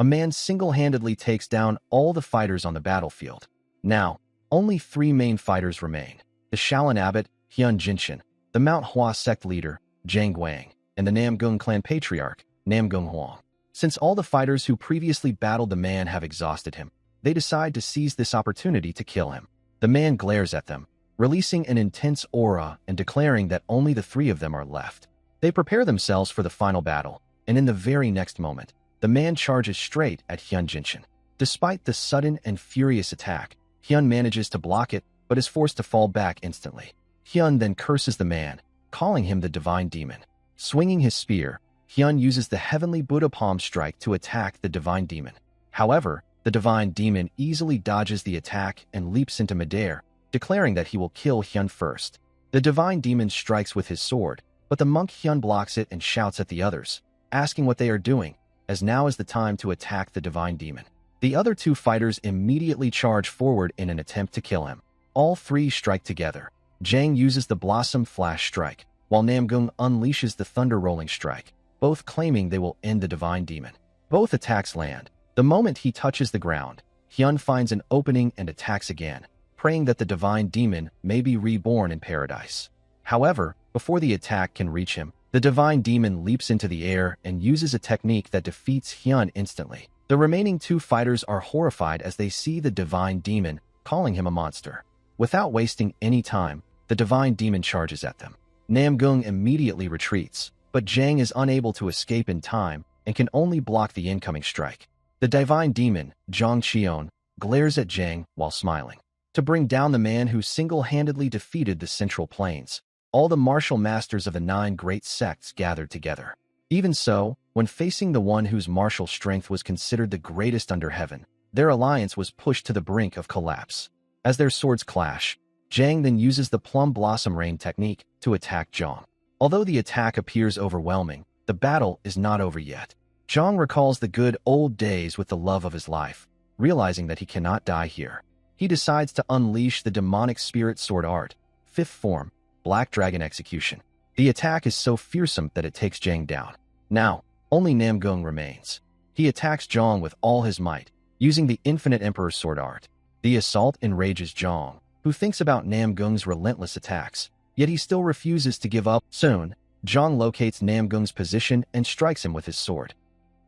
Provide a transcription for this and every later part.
a man single-handedly takes down all the fighters on the battlefield. Now, only 3 main fighters remain: the Shaolin abbot, Hyun Jinshin, the Manhua sect leader, Zhang Guang, and the Namgung clan patriarch, Namgung Huang. Since all the fighters who previously battled the man have exhausted him, they decide to seize this opportunity to kill him. The man glares at them, releasing an intense aura and declaring that only the 3 of them are left. They prepare themselves for the final battle, and in the very next moment, the man charges straight at Hyun Jinshin. Despite the sudden and furious attack, Hyun manages to block it, but is forced to fall back instantly. Hyun then curses the man, calling him the divine demon. Swinging his spear, Hyun uses the heavenly Buddha palm strike to attack the divine demon. However, the divine demon easily dodges the attack and leaps into midair, declaring that he will kill Hyun first. The divine demon strikes with his sword, but the monk Hyun blocks it and shouts at the others, asking what they are doing, as now is the time to attack the divine demon. The other 2 fighters immediately charge forward in an attempt to kill him. All 3 strike together. Zhang uses the Blossom Flash Strike, while Namgung unleashes the Thunder Rolling Strike, both claiming they will end the divine demon. Both attacks land. The moment he touches the ground, Hyun finds an opening and attacks again, praying that the divine demon may be reborn in paradise. However, before the attack can reach him, the divine demon leaps into the air and uses a technique that defeats Hyun instantly. The remaining 2 fighters are horrified as they see the divine demon, calling him a monster. Without wasting any time, the divine demon charges at them. Namgung immediately retreats, but Zhang is unable to escape in time and can only block the incoming strike. The divine demon, Zhang Qion, glares at Zhang while smiling. To bring down the man who single-handedly defeated the Central Plains, all the martial masters of the 9 great sects gathered together. Even so, when facing the one whose martial strength was considered the greatest under heaven, their alliance was pushed to the brink of collapse. As their swords clash, Zhang then uses the Plum Blossom Rain technique to attack Zhang. Although the attack appears overwhelming, the battle is not over yet. Zhang recalls the good old days with the love of his life, realizing that he cannot die here. He decides to unleash the demonic spirit sword art, 5th form, Black Dragon Execution. The attack is so fearsome that it takes Zhang down. Now, only Namgung remains. He attacks Zhang with all his might, using the Infinite Emperor sword art. The assault enrages Zhang, who thinks about Namgung's relentless attacks, yet he still refuses to give up. Soon, Zhang locates Namgung's position and strikes him with his sword.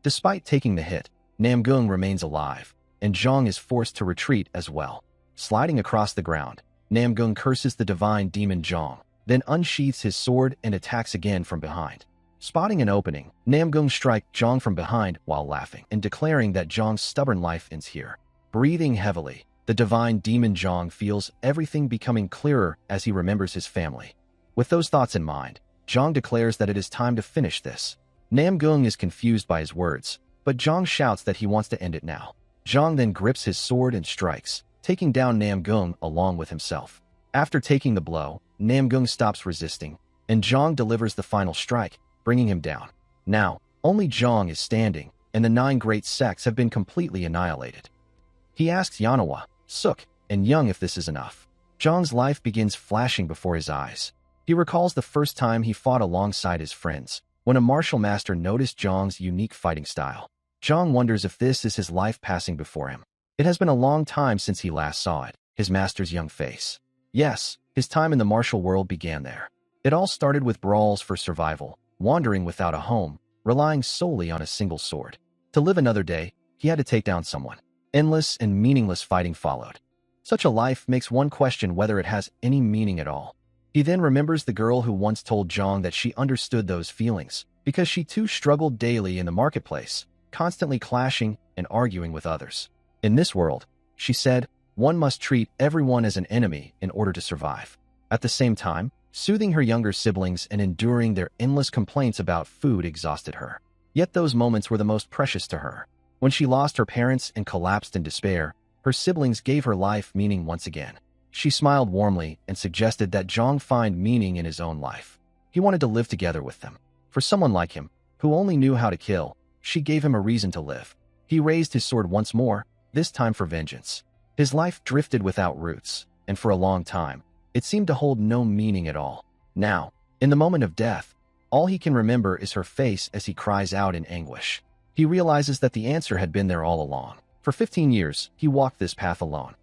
Despite taking the hit, Namgung remains alive, and Zhang is forced to retreat as well. Sliding across the ground, Namgung curses the divine demon Zhang, then unsheaths his sword and attacks again from behind. Spotting an opening, Namgung strikes Zhang from behind while laughing and declaring that Zhang's stubborn life ends here. Breathing heavily, the divine demon Zhang feels everything becoming clearer as he remembers his family. With those thoughts in mind, Zhang declares that it is time to finish this. Namgung is confused by his words, but Zhang shouts that he wants to end it now. Zhang then grips his sword and strikes, taking down Namgung along with himself. After taking the blow, Namgung stops resisting, and Zhang delivers the final strike, bringing him down. Now, only Zhang is standing, and the 9 great sects have been completely annihilated. He asks Yanawa, Suk, and Young if this is enough. Zhang's life begins flashing before his eyes. He recalls the first time he fought alongside his friends, when a martial master noticed Zhang's unique fighting style. Zhang wonders if this is his life passing before him. It has been a long time since he last saw it, his master's young face. Yes, his time in the martial world began there. It all started with brawls for survival, wandering without a home, relying solely on a single sword. To live another day, he had to take down someone. Endless and meaningless fighting followed. Such a life makes one question whether it has any meaning at all. He then remembers the girl who once told Zhang that she understood those feelings, because she too struggled daily in the marketplace, constantly clashing and arguing with others. In this world, she said, one must treat everyone as an enemy in order to survive. At the same time, soothing her younger siblings and enduring their endless complaints about food exhausted her. Yet those moments were the most precious to her. When she lost her parents and collapsed in despair, her siblings gave her life meaning once again. She smiled warmly and suggested that Zhang find meaning in his own life. He wanted to live together with them. For someone like him, who only knew how to kill, she gave him a reason to live. He raised his sword once more, this time for vengeance. His life drifted without roots, and for a long time, it seemed to hold no meaning at all. Now, in the moment of death, all he can remember is her face as he cries out in anguish. He realizes that the answer had been there all along. For 15 years, he walked this path alone.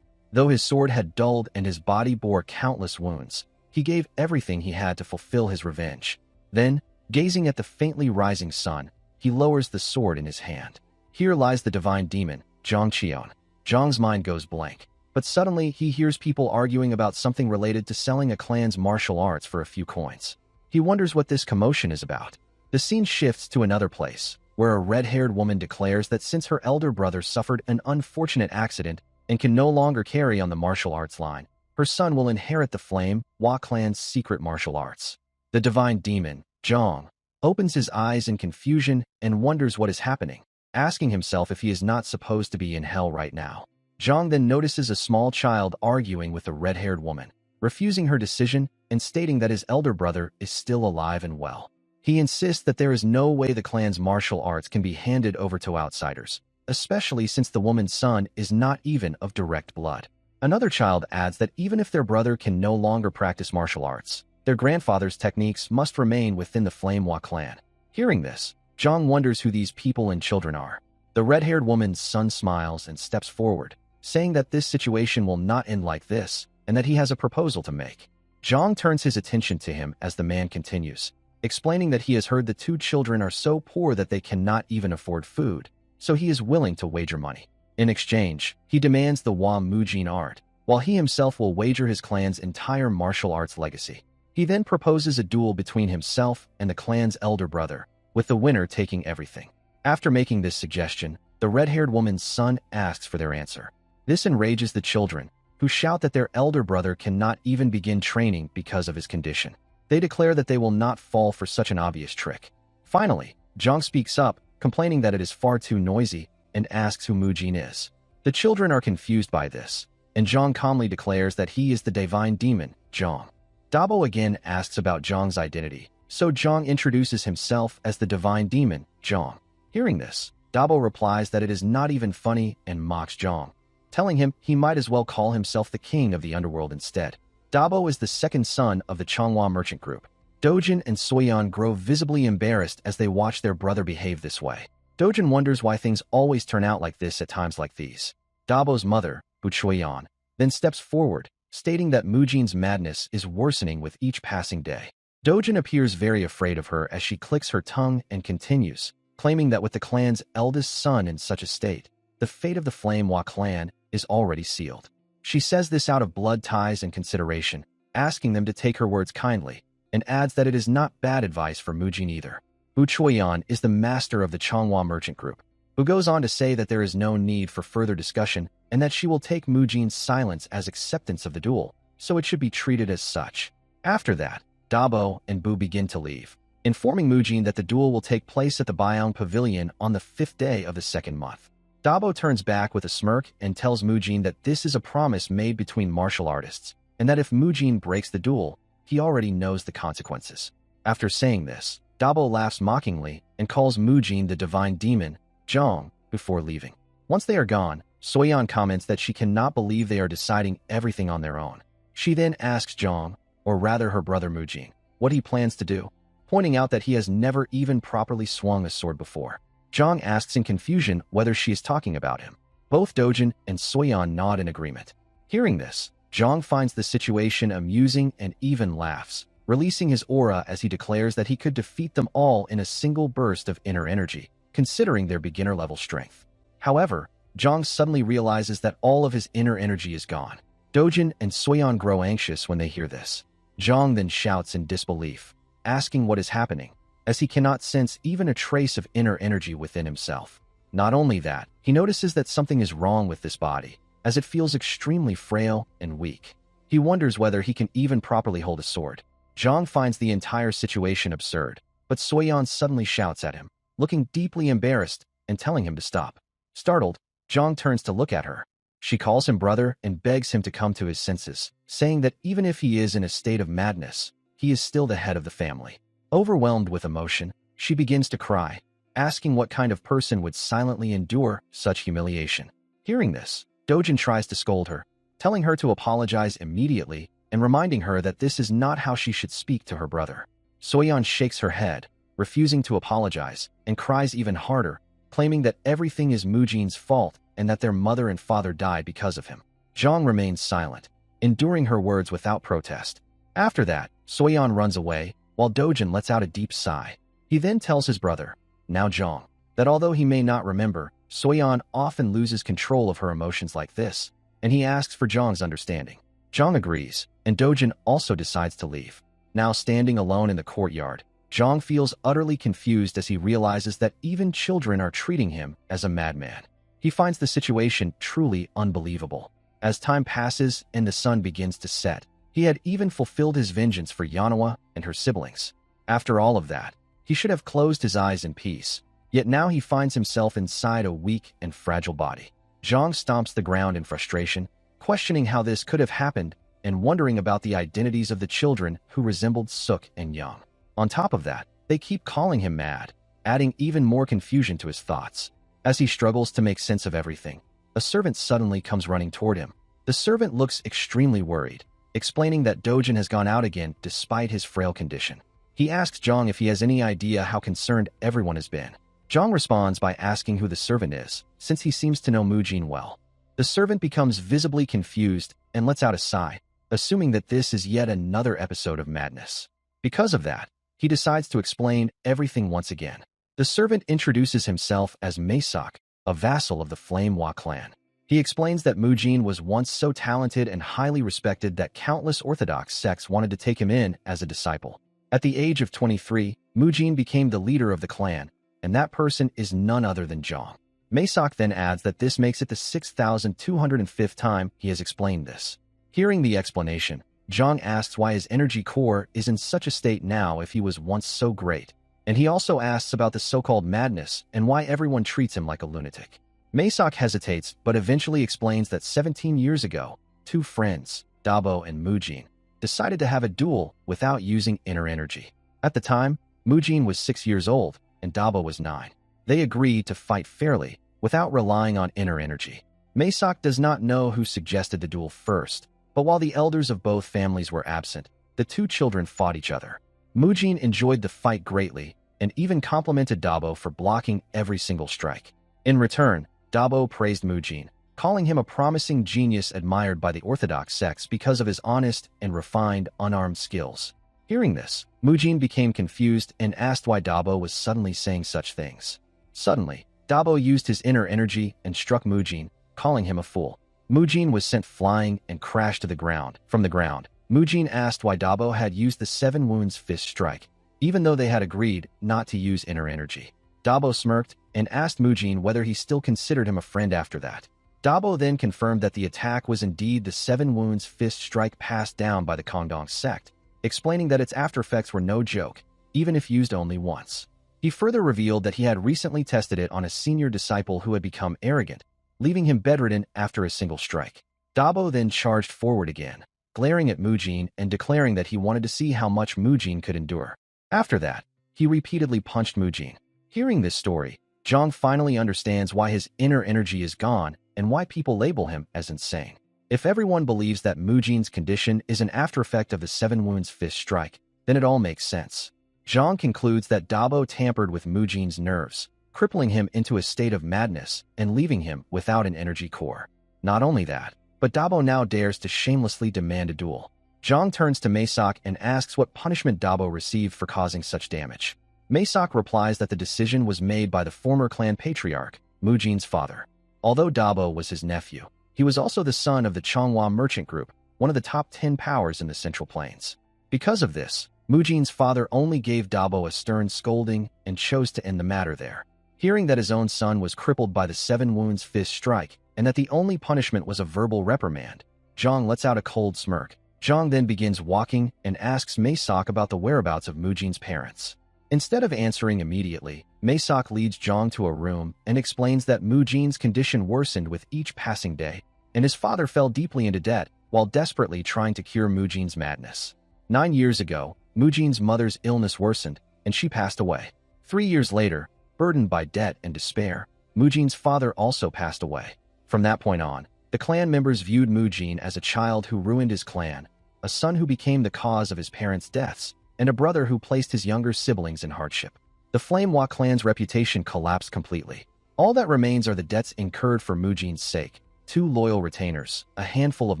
Though his sword had dulled and his body bore countless wounds, he gave everything he had to fulfill his revenge. Then, gazing at the faintly rising sun, he lowers the sword in his hand. Here lies the divine demon, Zhang Qian. Zhang's mind goes blank. But suddenly, he hears people arguing about something related to selling a clan's martial arts for a few coins. He wonders what this commotion is about. The scene shifts to another place, where a red-haired woman declares that since her elder brother suffered an unfortunate accident and can no longer carry on the martial arts line, her son will inherit the Flame Hua clan's secret martial arts. The divine demon, Zhang, opens his eyes in confusion and wonders what is happening, asking himself if he is not supposed to be in hell right now. Zhang then notices a small child arguing with a red-haired woman, refusing her decision and stating that his elder brother is still alive and well. He insists that there is no way the clan's martial arts can be handed over to outsiders, especially since the woman's son is not even of direct blood. Another child adds that even if their brother can no longer practice martial arts, their grandfather's techniques must remain within the Flame Hua clan. Hearing this, Zhang wonders who these people and children are. The red-haired woman's son smiles and steps forward, saying that this situation will not end like this, and that he has a proposal to make. Zhang turns his attention to him as the man continues, explaining that he has heard the two children are so poor that they cannot even afford food, so he is willing to wager money. In exchange, he demands the Hua Mujin art, while he himself will wager his clan's entire martial arts legacy. He then proposes a duel between himself and the clan's elder brother, with the winner taking everything. After making this suggestion, the red-haired woman's son asks for their answer. This enrages the children, who shout that their elder brother cannot even begin training because of his condition. They declare that they will not fall for such an obvious trick. Finally, Zhang speaks up, complaining that it is far too noisy, and asks who Mujin is. The children are confused by this, and Zhang calmly declares that he is the divine demon, Zhang. Dabo again asks about Zhang's identity, so Zhang introduces himself as the divine demon, Zhang. Hearing this, Dabo replies that it is not even funny and mocks Zhang, telling him he might as well call himself the king of the underworld instead. Dabo is the second son of the Changhua merchant group. Dojin and Soyan grow visibly embarrassed as they watch their brother behave this way. Dojin wonders why things always turn out like this at times like these. Dabo's mother, Bu Chuyan, then steps forward, stating that Mujin's madness is worsening with each passing day. Dojin appears very afraid of her as she clicks her tongue and continues, claiming that with the clan's eldest son in such a state, the fate of the Flame Hua clan is already sealed. She says this out of blood ties and consideration, asking them to take her words kindly, and adds that it is not bad advice for Mujin either. Bu Chuyan is the master of the Changhua merchant group, who goes on to say that there is no need for further discussion and that she will take Mujin's silence as acceptance of the duel, so it should be treated as such. After that, Dabo and Bu begin to leave, informing Mujin that the duel will take place at the Baiyang Pavilion on the 5th day of the 2nd month. Dabo turns back with a smirk and tells Mujin that this is a promise made between martial artists, and that if Mujin breaks the duel, he already knows the consequences. After saying this, Dabo laughs mockingly and calls Mujin the divine demon, Zhang, before leaving. Once they are gone, Soyan comments that she cannot believe they are deciding everything on their own. She then asks Zhang, or rather her brother Mujin, what he plans to do, pointing out that he has never even properly swung a sword before. Zhang asks in confusion whether she is talking about him. Both Dojin and Soyan nod in agreement. Hearing this, Zhang finds the situation amusing and even laughs, releasing his aura as he declares that he could defeat them all in a single burst of inner energy, considering their beginner-level strength. However, Zhang suddenly realizes that all of his inner energy is gone. Dojin and Soyan grow anxious when they hear this. Zhang then shouts in disbelief, asking what is happening, as he cannot sense even a trace of inner energy within himself. Not only that, he notices that something is wrong with this body, as it feels extremely frail and weak. He wonders whether he can even properly hold a sword. Zhang finds the entire situation absurd, but Soyan suddenly shouts at him, looking deeply embarrassed and telling him to stop. Startled, Zhang turns to look at her. She calls him brother and begs him to come to his senses, saying that even if he is in a state of madness, he is still the head of the family. Overwhelmed with emotion, she begins to cry, asking what kind of person would silently endure such humiliation. Hearing this, Dojin tries to scold her, telling her to apologize immediately and reminding her that this is not how she should speak to her brother. Soyan shakes her head, refusing to apologize, and cries even harder, claiming that everything is Mujin's fault and that their mother and father died because of him. Zhang remains silent, enduring her words without protest. After that, Soyeon runs away, while Dojin lets out a deep sigh. He then tells his brother, now Zhang, that although he may not remember, Soyeon often loses control of her emotions like this, and he asks for Zhang's understanding. Zhang agrees, and Dojin also decides to leave. Now standing alone in the courtyard, Zhang feels utterly confused as he realizes that even children are treating him as a madman. He finds the situation truly unbelievable. As time passes and the sun begins to set, he had even fulfilled his vengeance for Manhua and her siblings. After all of that, he should have closed his eyes in peace. Yet now he finds himself inside a weak and fragile body. Zhang stomps the ground in frustration, questioning how this could have happened and wondering about the identities of the children who resembled Suk and Yang. On top of that, they keep calling him mad, adding even more confusion to his thoughts. As he struggles to make sense of everything, a servant suddenly comes running toward him. The servant looks extremely worried, explaining that Dojin has gone out again despite his frail condition. He asks Zhang if he has any idea how concerned everyone has been. Zhang responds by asking who the servant is, since he seems to know Mujin well. The servant becomes visibly confused and lets out a sigh, assuming that this is yet another episode of madness. Because of that, he decides to explain everything once again. The servant introduces himself as Maesok, a vassal of the Manhua clan. He explains that Mujin was once so talented and highly respected that countless Orthodox sects wanted to take him in as a disciple. At the age of 23, Mujin became the leader of the clan, and that person is none other than Zhang. Maesok then adds that this makes it the 6,205th time he has explained this. Hearing the explanation, Zhang asks why his energy core is in such a state now if he was once so great, and he also asks about the so-called madness and why everyone treats him like a lunatic. Maesok hesitates but eventually explains that 17 years ago, two friends, Dabo and Mujin, decided to have a duel without using inner energy. At the time, Mujin was 6 years old and Dabo was 9. They agreed to fight fairly without relying on inner energy. Maesok does not know who suggested the duel first, but while the elders of both families were absent, the two children fought each other. Mujin enjoyed the fight greatly and even complimented Dabo for blocking every single strike. In return, Dabo praised Mujin, calling him a promising genius admired by the Orthodox sects because of his honest and refined unarmed skills. Hearing this, Mujin became confused and asked why Dabo was suddenly saying such things. Suddenly, Dabo used his inner energy and struck Mujin, calling him a fool. Mujin was sent flying and crashed to the ground. From the ground, Mujin asked why Dabo had used the 7 wounds fist strike, even though they had agreed not to use inner energy. Dabo smirked and asked Mujin whether he still considered him a friend after that. Dabo then confirmed that the attack was indeed the 7 wounds fist strike passed down by the Kongdong sect, explaining that its aftereffects were no joke, even if used only once. He further revealed that he had recently tested it on a senior disciple who had become arrogant, leaving him bedridden after a single strike. Dabo then charged forward again, glaring at Mujin and declaring that he wanted to see how much Mujin could endure. After that, he repeatedly punched Mujin. Hearing this story, Zhang finally understands why his inner energy is gone and why people label him as insane. If everyone believes that Mujin's condition is an aftereffect of the 7 wounds fist strike, then it all makes sense. Zhang concludes that Dabo tampered with Mujin's nerves, crippling him into a state of madness and leaving him without an energy core. Not only that, but Dabo now dares to shamelessly demand a duel. Zhang turns to Maesok and asks what punishment Dabo received for causing such damage. Maesok replies that the decision was made by the former clan patriarch, Mujin's father. Although Dabo was his nephew, he was also the son of the Changhua merchant group, one of the top 10 powers in the Central Plains. Because of this, Mujin's father only gave Dabo a stern scolding and chose to end the matter there. Hearing that his own son was crippled by the 7 wounds fist strike and that the only punishment was a verbal reprimand, Zhang lets out a cold smirk. Zhang then begins walking and asks Maesok about the whereabouts of Mujin's parents. Instead of answering immediately, Maesok leads Zhang to a room and explains that Mujin's condition worsened with each passing day, and his father fell deeply into debt while desperately trying to cure Mujin's madness. 9 years ago, Mujin's mother's illness worsened, and she passed away. 3 years later, burdened by debt and despair, Mujin's father also passed away. From that point on, the clan members viewed Mujin as a child who ruined his clan, a son who became the cause of his parents' deaths, and a brother who placed his younger siblings in hardship. The Manhua clan's reputation collapsed completely. All that remains are the debts incurred for Mujin's sake, 2 loyal retainers, a handful of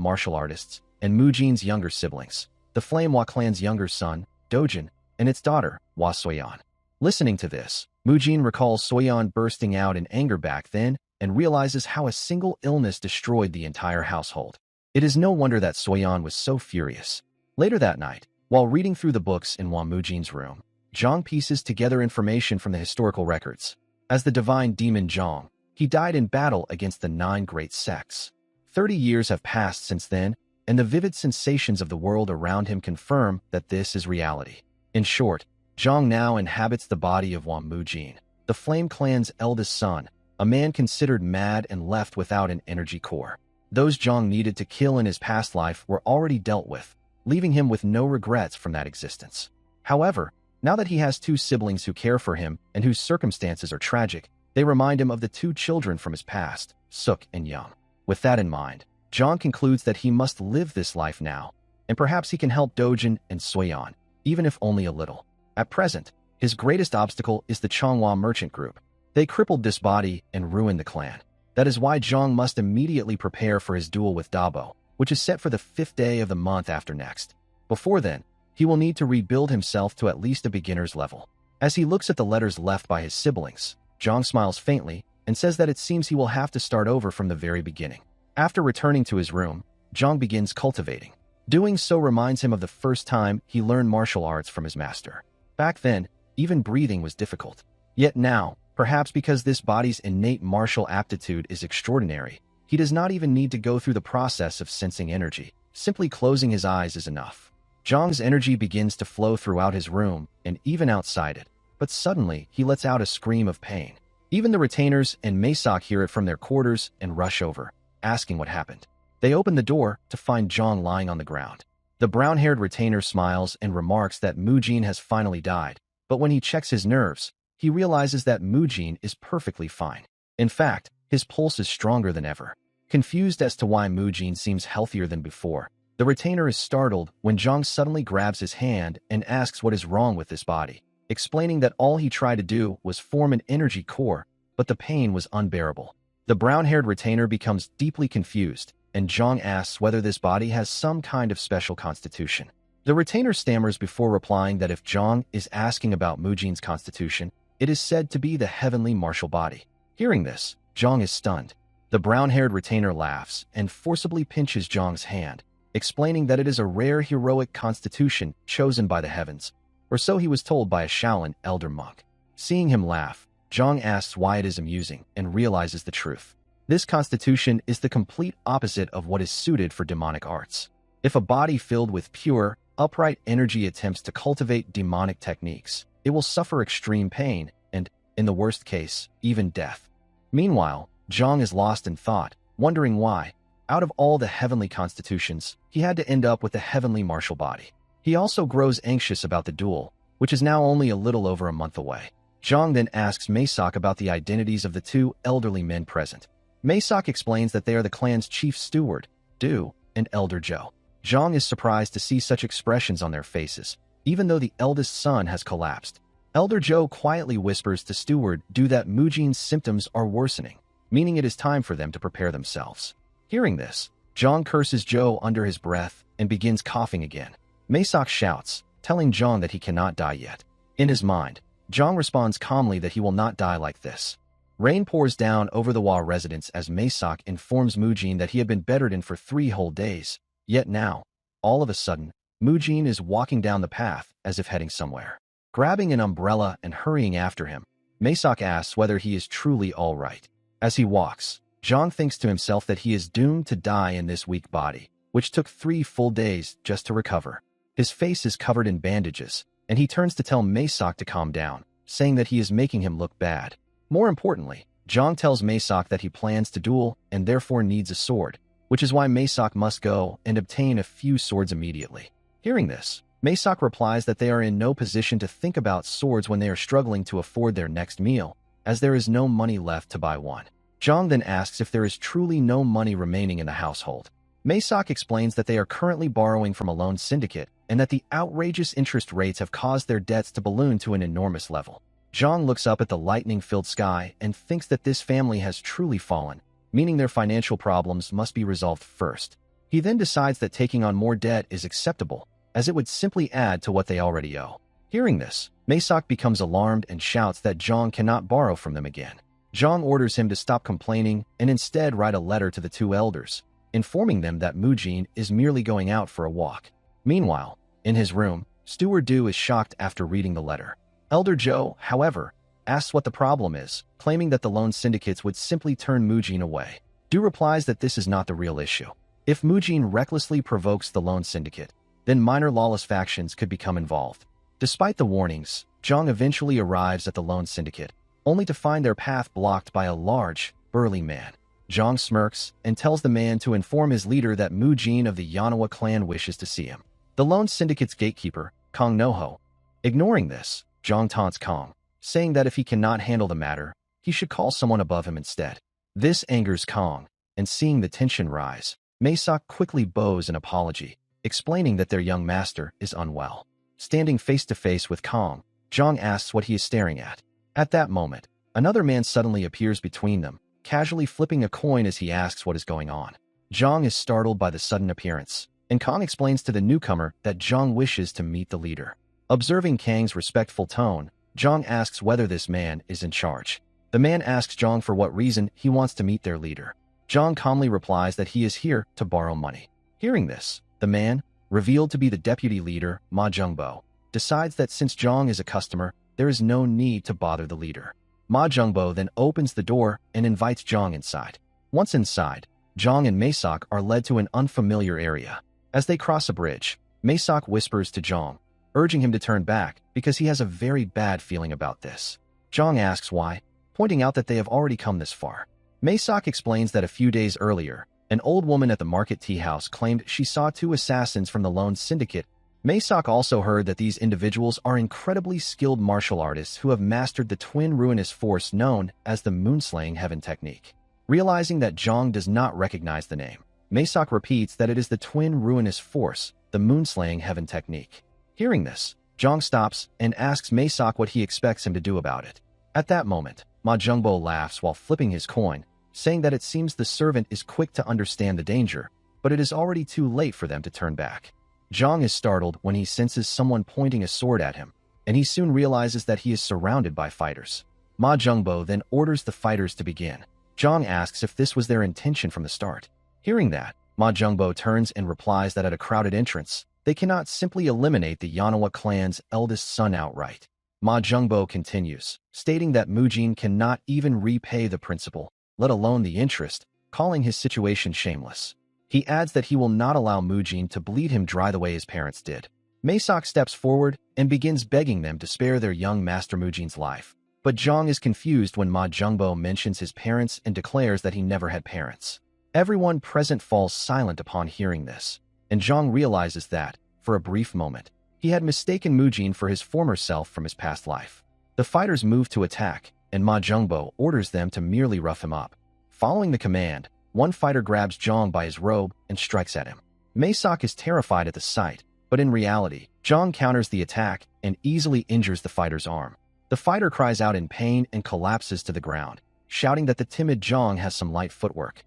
martial artists, and Mujin's younger siblings, the Flamehua clan's younger son, Dojin, and its daughter, Hua Soyan. Listening to this, Mujin recalls Soyan bursting out in anger back then and realizes how a single illness destroyed the entire household. It is no wonder that Soyan was so furious. Later that night, while reading through the books in Hua Mujin's room, Zhang pieces together information from the historical records. As the divine demon Zhang, he died in battle against the 9 great sects. 30 years have passed since then, and the vivid sensations of the world around him confirm that this is reality. In short, Zhang now inhabits the body of Hua Mujin, the Flame Clan's eldest son, a man considered mad and left without an energy core. Those Zhang needed to kill in his past life were already dealt with, leaving him with no regrets from that existence. However, now that he has 2 siblings who care for him and whose circumstances are tragic, they remind him of the 2 children from his past, Suk and Young. With that in mind, Zhang concludes that he must live this life now, and perhaps he can help Dojin and Soyan, even if only a little. At present, his greatest obstacle is the Changhua merchant group. They crippled this body and ruined the clan. That is why Zhang must immediately prepare for his duel with Dabo, which is set for the 5th day of the month after next. Before then, he will need to rebuild himself to at least a beginner's level. As he looks at the letters left by his siblings, Zhang smiles faintly and says that it seems he will have to start over from the very beginning. After returning to his room, Zhang begins cultivating. Doing so reminds him of the first time he learned martial arts from his master. Back then, even breathing was difficult. Yet now, perhaps because this body's innate martial aptitude is extraordinary, he does not even need to go through the process of sensing energy. Simply closing his eyes is enough. Zhang's energy begins to flow throughout his room and even outside it, but suddenly he lets out a scream of pain. Even the retainers and Masak hear it from their quarters and rush over, asking what happened. They open the door to find Zhang lying on the ground. The brown-haired retainer smiles and remarks that Mujin has finally died, but when he checks his nerves, he realizes that Mujin is perfectly fine. In fact, his pulse is stronger than ever. Confused as to why Mujin seems healthier than before, the retainer is startled when Zhang suddenly grabs his hand and asks what is wrong with this body, explaining that all he tried to do was form an energy core, but the pain was unbearable. The brown-haired retainer becomes deeply confused, and Zhang asks whether this body has some kind of special constitution. The retainer stammers before replying that if Zhang is asking about Mujin's constitution, it is said to be the heavenly martial body. Hearing this, Zhang is stunned. The brown-haired retainer laughs and forcibly pinches Zhang's hand, explaining that it is a rare heroic constitution chosen by the heavens, or so he was told by a Shaolin elder monk. Seeing him laugh, Zhang asks why it is amusing and realizes the truth. This constitution is the complete opposite of what is suited for demonic arts. If a body filled with pure, upright energy attempts to cultivate demonic techniques, it will suffer extreme pain and, in the worst case, even death. Meanwhile, Zhang is lost in thought, wondering why, out of all the heavenly constitutions, he had to end up with the heavenly martial body. He also grows anxious about the duel, which is now only a little over a month away. Zhang then asks Masak about the identities of the 2 elderly men present. Masak explains that they are the clan's chief steward, Du, and Elder Zhou. Zhang is surprised to see such expressions on their faces, even though the eldest son has collapsed. Elder Zhou quietly whispers to Steward Du that Mujin's symptoms are worsening, meaning it is time for them to prepare themselves. Hearing this, Zhang curses Zhou under his breath and begins coughing again. Masak shouts, telling Zhang that he cannot die yet. In his mind, Zhang responds calmly that he will not die like this. Rain pours down over the Hua residence as Masak informs Mujin that he had been bedridden for 3 whole days. Yet now, all of a sudden, Mujin is walking down the path as if heading somewhere. Grabbing an umbrella and hurrying after him, Masak asks whether he is truly all right. As he walks, Zhang thinks to himself that he is doomed to die in this weak body, which took 3 full days just to recover. His face is covered in bandages, and he turns to tell Masak to calm down, saying that he is making him look bad. More importantly, Zhang tells Masak that he plans to duel and therefore needs a sword, which is why Masak must go and obtain a few swords immediately. Hearing this, Masak replies that they are in no position to think about swords when they are struggling to afford their next meal, as there is no money left to buy one. Zhang then asks if there is truly no money remaining in the household. Masak explains that they are currently borrowing from a loan syndicate and that the outrageous interest rates have caused their debts to balloon to an enormous level. Zhang looks up at the lightning-filled sky and thinks that this family has truly fallen, meaning their financial problems must be resolved first. He then decides that taking on more debt is acceptable, as it would simply add to what they already owe. Hearing this, Masak becomes alarmed and shouts that Zhang cannot borrow from them again. Zhang orders him to stop complaining and instead write a letter to the two elders, informing them that Mujin is merely going out for a walk. Meanwhile, in his room, Steward Du is shocked after reading the letter. Elder Zhou, however, asks what the problem is, claiming that the loan syndicates would simply turn Mujin away. Du replies that this is not the real issue. If Mujin recklessly provokes the loan syndicate, then minor lawless factions could become involved. Despite the warnings, Zhang eventually arrives at the loan syndicate, only to find their path blocked by a large, burly man. Zhang smirks and tells the man to inform his leader that Mujin of the Manhua clan wishes to see him. The loan syndicate's gatekeeper, Kong Noho. Ignoring this, Zhang taunts Kong, saying that if he cannot handle the matter, he should call someone above him instead. This angers Kong, and seeing the tension rise, Masak quickly bows an apology, explaining that their young master is unwell. Standing face to face with Kong, Zhang asks what he is staring at. At that moment, another man suddenly appears between them, casually flipping a coin as he asks what is going on. Zhang is startled by the sudden appearance, and Kong explains to the newcomer that Zhang wishes to meet the leader. Observing Kang's respectful tone, Zhang asks whether this man is in charge. The man asks Zhang for what reason he wants to meet their leader. Zhang calmly replies that he is here to borrow money. Hearing this, the man, revealed to be the deputy leader, Ma Zhengbo, decides that since Zhang is a customer, there is no need to bother the leader. Ma Zhengbo then opens the door and invites Zhang inside. Once inside, Zhang and Masak are led to an unfamiliar area. As they cross a bridge, Masak whispers to Zhang, urging him to turn back because he has a very bad feeling about this. Zhang asks why, pointing out that they have already come this far. Masak explains that a few days earlier, an old woman at the market tea house claimed she saw two assassins from the loan syndicate. Masak also heard that these individuals are incredibly skilled martial artists who have mastered the twin ruinous force known as the Moonslaying Heaven technique. Realizing that Zhang does not recognize the name, Masak repeats that it is the twin ruinous force, the Moonslaying Heaven technique. Hearing this, Zhang stops and asks Masak what he expects him to do about it. At that moment, Ma Zhengbo laughs while flipping his coin, saying that it seems the servant is quick to understand the danger, but it is already too late for them to turn back. Zhang is startled when he senses someone pointing a sword at him, and he soon realizes that he is surrounded by fighters. Ma Zhengbo then orders the fighters to begin. Zhang asks if this was their intention from the start. Hearing that, Ma Zhengbo turns and replies that at a crowded entrance, they cannot simply eliminate the Manhua clan's eldest son outright. Ma Zhengbo continues, stating that Mujin cannot even repay the principal, let alone the interest, calling his situation shameless. He adds that he will not allow Mujin to bleed him dry the way his parents did. Masak steps forward and begins begging them to spare their young master Mujin's life. But Zhang is confused when Ma Zhengbo mentions his parents and declares that he never had parents. Everyone present falls silent upon hearing this, and Zhang realizes that, for a brief moment, he had mistaken Mujin for his former self from his past life. The fighters move to attack, and Ma Zhengbo orders them to merely rough him up. Following the command, one fighter grabs Zhang by his robe and strikes at him. Masak is terrified at the sight, but in reality, Zhang counters the attack and easily injures the fighter's arm. The fighter cries out in pain and collapses to the ground, shouting that the timid Zhang has some light footwork.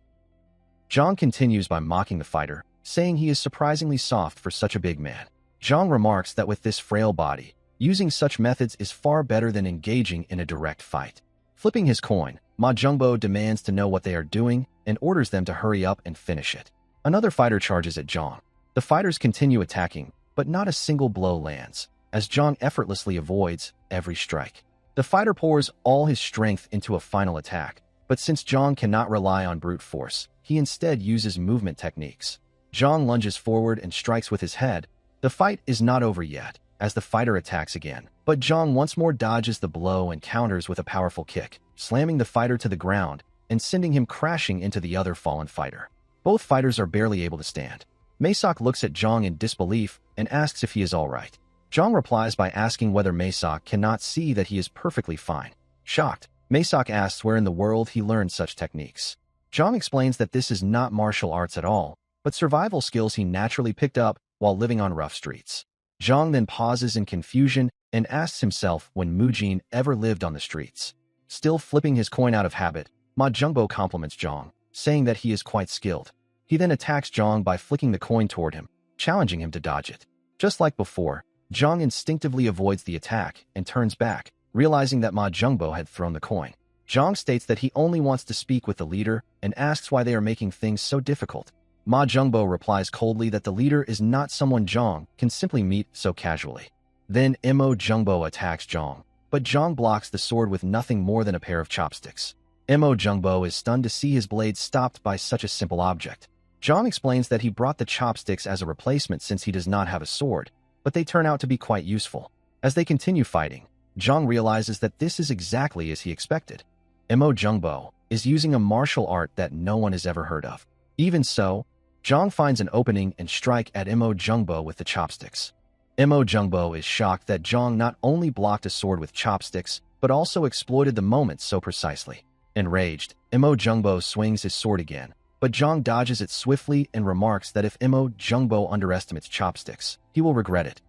Zhang continues by mocking the fighter, saying he is surprisingly soft for such a big man. Zhang remarks that with this frail body, using such methods is far better than engaging in a direct fight. Flipping his coin, Ma Zhengbo demands to know what they are doing and orders them to hurry up and finish it. Another fighter charges at Zhang. The fighters continue attacking, but not a single blow lands, as Zhang effortlessly avoids every strike. The fighter pours all his strength into a final attack, but since Zhang cannot rely on brute force, he instead uses movement techniques. Zhang lunges forward and strikes with his head. The fight is not over yet, as the fighter attacks again, but Zhang once more dodges the blow and counters with a powerful kick, slamming the fighter to the ground and sending him crashing into the other fallen fighter. Both fighters are barely able to stand. Masak looks at Zhang in disbelief and asks if he is alright. Zhang replies by asking whether Masak cannot see that he is perfectly fine. Shocked, Masak asks where in the world he learned such techniques. Zhang explains that this is not martial arts at all, but survival skills he naturally picked up while living on rough streets. Zhang then pauses in confusion and asks himself when Mujin ever lived on the streets. Still flipping his coin out of habit, Ma Jungbo compliments Zhang, saying that he is quite skilled. He then attacks Zhang by flicking the coin toward him, challenging him to dodge it. Just like before, Zhang instinctively avoids the attack and turns back, realizing that Ma Jungbo had thrown the coin. Zhang states that he only wants to speak with the leader and asks why they are making things so difficult. Ma Jungbo replies coldly that the leader is not someone Zhang can simply meet so casually. Then Mo Jungbo attacks Zhang, but Zhang blocks the sword with nothing more than a pair of chopsticks. Mo Jungbo is stunned to see his blade stopped by such a simple object. Zhang explains that he brought the chopsticks as a replacement since he does not have a sword, but they turn out to be quite useful. As they continue fighting, Zhang realizes that this is exactly as he expected. Mo Jungbo is using a martial art that no one has ever heard of. Even so, Zhang finds an opening and strike at Mo Jungbo with the chopsticks. Mo Jungbo is shocked that Zhang not only blocked a sword with chopsticks, but also exploited the moment so precisely. Enraged, Mo Jungbo swings his sword again, but Zhang dodges it swiftly and remarks that if Mo Jungbo underestimates chopsticks, he will regret it.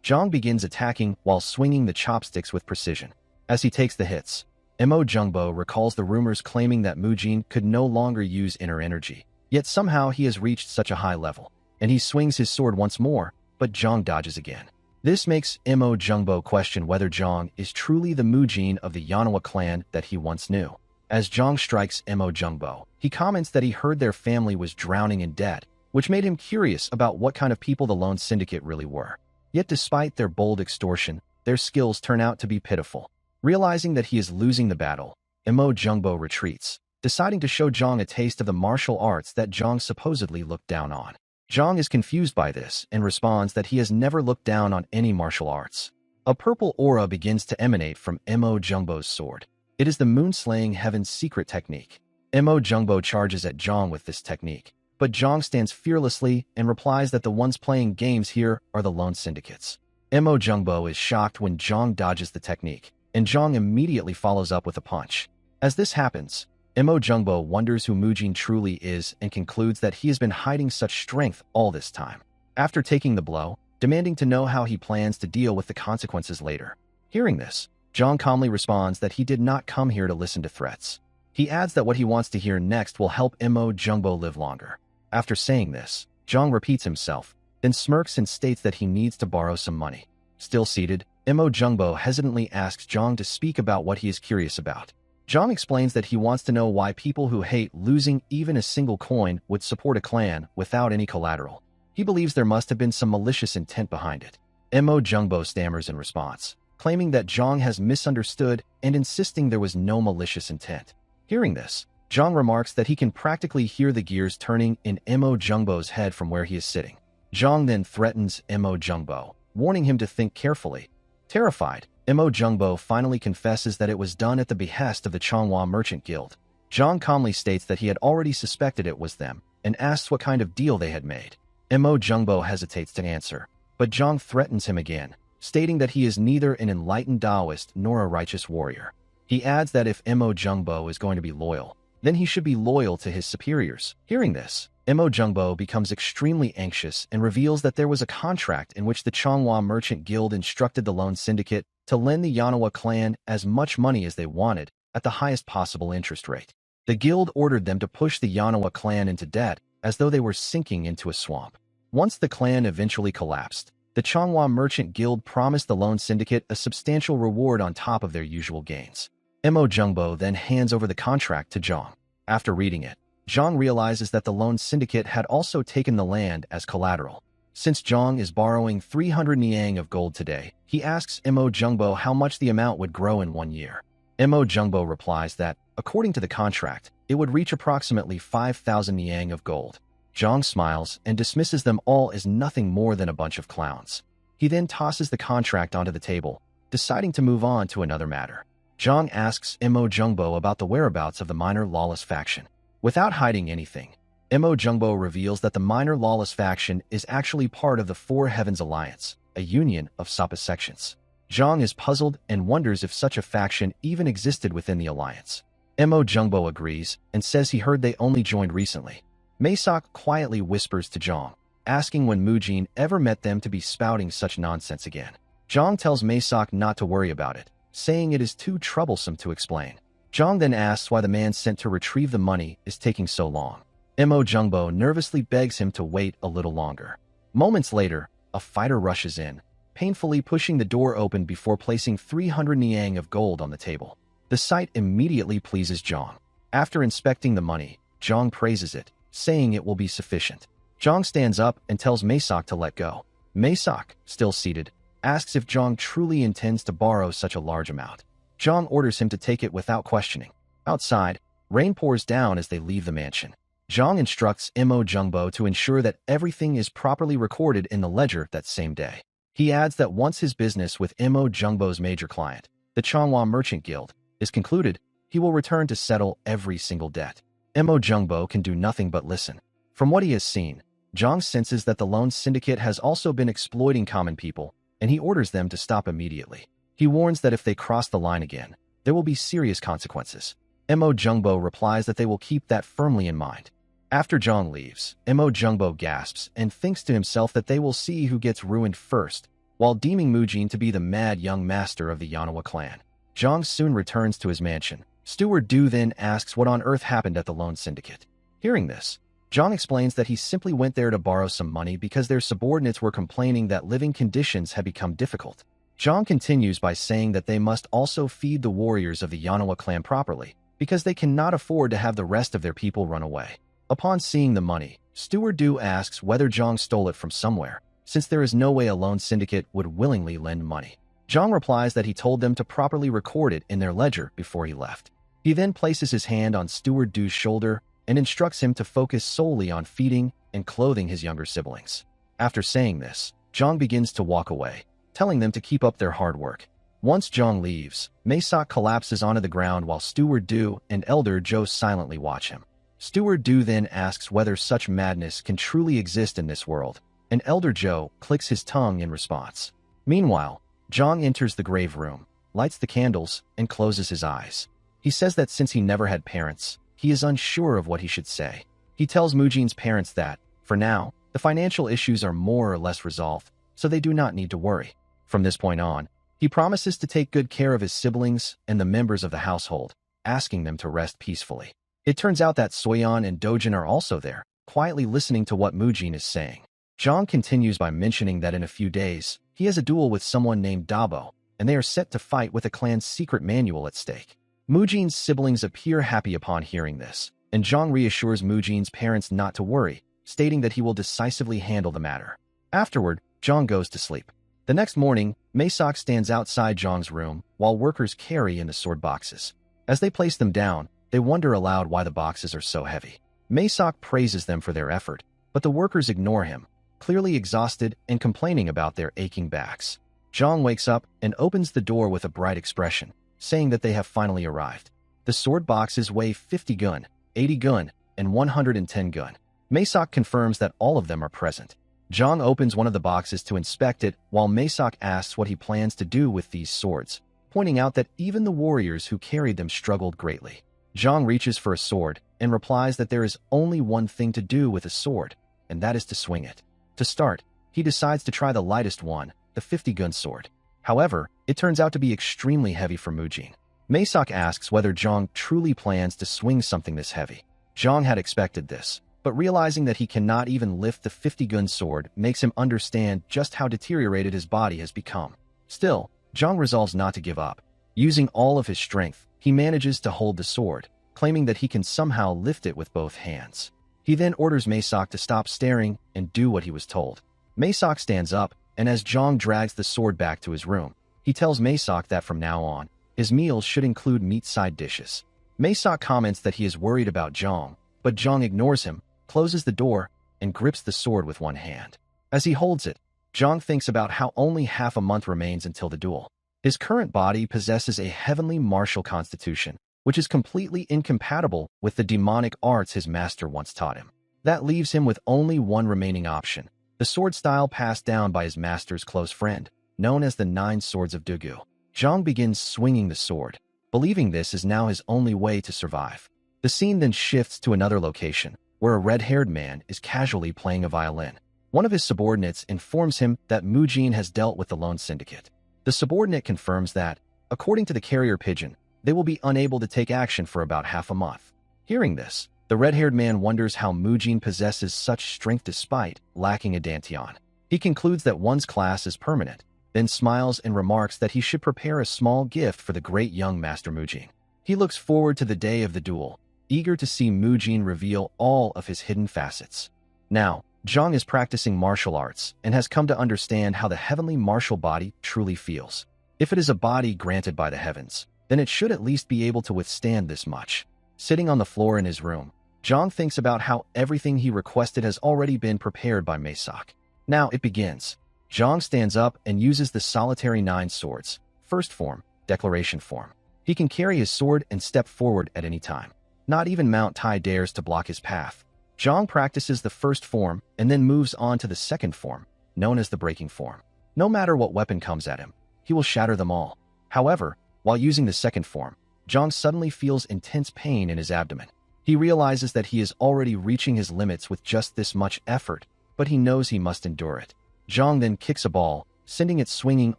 Zhang begins attacking while swinging the chopsticks with precision. As he takes the hits, Mo Jungbo recalls the rumors claiming that Mujin could no longer use inner energy, yet somehow he has reached such a high level, and he swings his sword once more, but Zhang dodges again. This makes Mo Jungbo question whether Zhang is truly the Mujin of the Manhua clan that he once knew. As Zhang strikes Mo Jungbo, he comments that he heard their family was drowning in debt, which made him curious about what kind of people the Lone Syndicate really were. Yet despite their bold extortion, their skills turn out to be pitiful. Realizing that he is losing the battle, Mo Jungbo retreats, deciding to show Zhang a taste of the martial arts that Zhang supposedly looked down on. Zhang is confused by this and responds that he has never looked down on any martial arts. A purple aura begins to emanate from Mo Jungbo's sword. It is the Moonslaying Heaven's secret technique. Mo Jungbo charges at Zhang with this technique, but Zhang stands fearlessly and replies that the ones playing games here are the Lone Syndicates. Mo Jungbo is shocked when Zhang dodges the technique, and Zhang immediately follows up with a punch. As this happens, Mo Jungbo wonders who Mujin truly is and concludes that he has been hiding such strength all this time. After taking the blow, demanding to know how he plans to deal with the consequences later. Hearing this, Zhang calmly responds that he did not come here to listen to threats. He adds that what he wants to hear next will help Mo Jungbo live longer. After saying this, Zhang repeats himself, then smirks and states that he needs to borrow some money. Still seated, Mo Jungbo hesitantly asks Zhang to speak about what he is curious about. Zhang explains that he wants to know why people who hate losing even a single coin would support a clan without any collateral. He believes there must have been some malicious intent behind it. Mo Jungbo stammers in response, claiming that Zhang has misunderstood and insisting there was no malicious intent. Hearing this, Zhang remarks that he can practically hear the gears turning in Mo Jungbo's head from where he is sitting. Zhang then threatens Mo Jungbo, warning him to think carefully. Terrified, Mo Jungbo finally confesses that it was done at the behest of the Changhua Merchant Guild. Zhang calmly states that he had already suspected it was them, and asks what kind of deal they had made. Mo Jungbo hesitates to answer, but Zhang threatens him again, stating that he is neither an enlightened Taoist nor a righteous warrior. He adds that if Mo Jungbo is going to be loyal, then he should be loyal to his superiors. Hearing this, Mo Jungbo becomes extremely anxious and reveals that there was a contract in which the Changhua Merchant Guild instructed the Lone Syndicate to lend the Manhua clan as much money as they wanted at the highest possible interest rate. The guild ordered them to push the Manhua clan into debt as though they were sinking into a swamp. Once the clan eventually collapsed, the Changhua Merchant Guild promised the Lone Syndicate a substantial reward on top of their usual gains. Mo Jungbo then hands over the contract to Zhang. After reading it, Zhang realizes that the Lone Syndicate had also taken the land as collateral. Since Zhang is borrowing 300 niang of gold today, he asks Mo Jungbo how much the amount would grow in 1 year. Mo Jungbo replies that, according to the contract, it would reach approximately 5,000 niang of gold. Zhang smiles and dismisses them all as nothing more than a bunch of clowns. He then tosses the contract onto the table, deciding to move on to another matter. Zhang asks Mo Jungbo about the whereabouts of the minor lawless faction. Without hiding anything, Mo Jungbo reveals that the minor lawless faction is actually part of the Four Heavens Alliance, a union of Sapa sections. Zhang is puzzled and wonders if such a faction even existed within the alliance. Mo Jungbo agrees and says he heard they only joined recently. Maysak quietly whispers to Zhang, asking when Mujin ever met them to be spouting such nonsense again. Zhang tells Masak not to worry about it, saying it is too troublesome to explain. Zhang then asks why the man sent to retrieve the money is taking so long. Mo Jungbo nervously begs him to wait a little longer. Moments later, a fighter rushes in, painfully pushing the door open before placing 300 niang of gold on the table. The sight immediately pleases Zhang. After inspecting the money, Zhang praises it, saying it will be sufficient. Zhang stands up and tells Masak to let go. Masak, still seated, asks if Zhang truly intends to borrow such a large amount. Zhang orders him to take it without questioning. Outside, rain pours down as they leave the mansion. Zhang instructs Mo Jungbo to ensure that everything is properly recorded in the ledger that same day. He adds that once his business with Mo Jungbo's major client, the Changhua Merchant Guild, is concluded, he will return to settle every single debt. Mo Jungbo can do nothing but listen. From what he has seen, Zhang senses that the loan syndicate has also been exploiting common people, and he orders them to stop immediately. He warns that if they cross the line again, there will be serious consequences. Mo Jungbo replies that they will keep that firmly in mind. After Zhang leaves, Mo Jungbo gasps and thinks to himself that they will see who gets ruined first, while deeming Mujin to be the mad young master of the Yanhua clan. Zhang soon returns to his mansion. Steward Du then asks what on earth happened at the loan syndicate. Hearing this, Zhang explains that he simply went there to borrow some money because their subordinates were complaining that living conditions had become difficult. Zhang continues by saying that they must also feed the warriors of the Yanhua clan properly, because they cannot afford to have the rest of their people run away. Upon seeing the money, Steward Du asks whether Zhang stole it from somewhere, since there is no way a loan syndicate would willingly lend money. Zhang replies that he told them to properly record it in their ledger before he left. He then places his hand on Steward Du's shoulder and instructs him to focus solely on feeding and clothing his younger siblings. After saying this, Zhang begins to walk away, telling them to keep up their hard work. Once Zhang leaves, Masak collapses onto the ground while Steward Du and Elder Zhou silently watch him. Steward Du then asks whether such madness can truly exist in this world, and Elder Zhou clicks his tongue in response. Meanwhile, Zhang enters the grave room, lights the candles, and closes his eyes. He says that since he never had parents, he is unsure of what he should say. He tells Mujin's parents that, for now, the financial issues are more or less resolved, so they do not need to worry. From this point on, he promises to take good care of his siblings and the members of the household, asking them to rest peacefully. It turns out that Soyan and Dojin are also there, quietly listening to what Mujin is saying. Zhang continues by mentioning that in a few days, he has a duel with someone named Dabo, and they are set to fight with a clan's secret manual at stake. Mujin's siblings appear happy upon hearing this, and Zhang reassures Mujin's parents not to worry, stating that he will decisively handle the matter. Afterward, Zhang goes to sleep. The next morning, Masak stands outside Zhang's room while workers carry in the sword boxes. As they place them down, they wonder aloud why the boxes are so heavy. Masak praises them for their effort, but the workers ignore him, clearly exhausted and complaining about their aching backs. Zhang wakes up and opens the door with a bright expression, saying that they have finally arrived. The sword boxes weigh 50 gun, 80 gun, and 110 gun. Masak confirms that all of them are present. Zhang opens one of the boxes to inspect it while Masak asks what he plans to do with these swords, pointing out that even the warriors who carried them struggled greatly. Zhang reaches for a sword and replies that there is only one thing to do with a sword, and that is to swing it. To start, he decides to try the lightest one, the 50-gun sword. However, it turns out to be extremely heavy for Mujin. Masak asks whether Zhang truly plans to swing something this heavy. Zhang had expected this, but realizing that he cannot even lift the 50-gun sword makes him understand just how deteriorated his body has become. Still, Zhang resolves not to give up. Using all of his strength, he manages to hold the sword, claiming that he can somehow lift it with both hands. He then orders Masak to stop staring and do what he was told. Masak stands up, and as Zhang drags the sword back to his room, he tells Masak that from now on, his meals should include meat side dishes. Masak comments that he is worried about Zhang, but Zhang ignores him, closes the door, and grips the sword with one hand. As he holds it, Zhang thinks about how only half a month remains until the duel. His current body possesses a heavenly martial constitution, which is completely incompatible with the demonic arts his master once taught him. That leaves him with only one remaining option, the sword style passed down by his master's close friend, known as the 9 Swords of Dugu. Zhang begins swinging the sword, believing this is now his only way to survive. The scene then shifts to another location, where a red-haired man is casually playing a violin. One of his subordinates informs him that Mujin has dealt with the loan syndicate. The subordinate confirms that, according to the carrier pigeon, they will be unable to take action for about half a month. Hearing this, the red-haired man wonders how Mujin possesses such strength despite lacking a dantian. He concludes that one's class is permanent, then smiles and remarks that he should prepare a small gift for the great young Master Mujin. He looks forward to the day of the duel, eager to see Mujin reveal all of his hidden facets. Now, Zhang is practicing martial arts and has come to understand how the heavenly martial body truly feels. If it is a body granted by the heavens, then it should at least be able to withstand this much. Sitting on the floor in his room, Zhang thinks about how everything he requested has already been prepared by Mesak. Now it begins. Zhang stands up and uses the solitary 9 swords, first form, declaration form. He can carry his sword and step forward at any time. Not even Mount Tai dares to block his path. Zhang practices the first form and then moves on to the second form, known as the breaking form. No matter what weapon comes at him, he will shatter them all. However, while using the second form, Zhang suddenly feels intense pain in his abdomen. He realizes that he is already reaching his limits with just this much effort, but he knows he must endure it. Zhang then kicks a ball, sending it swinging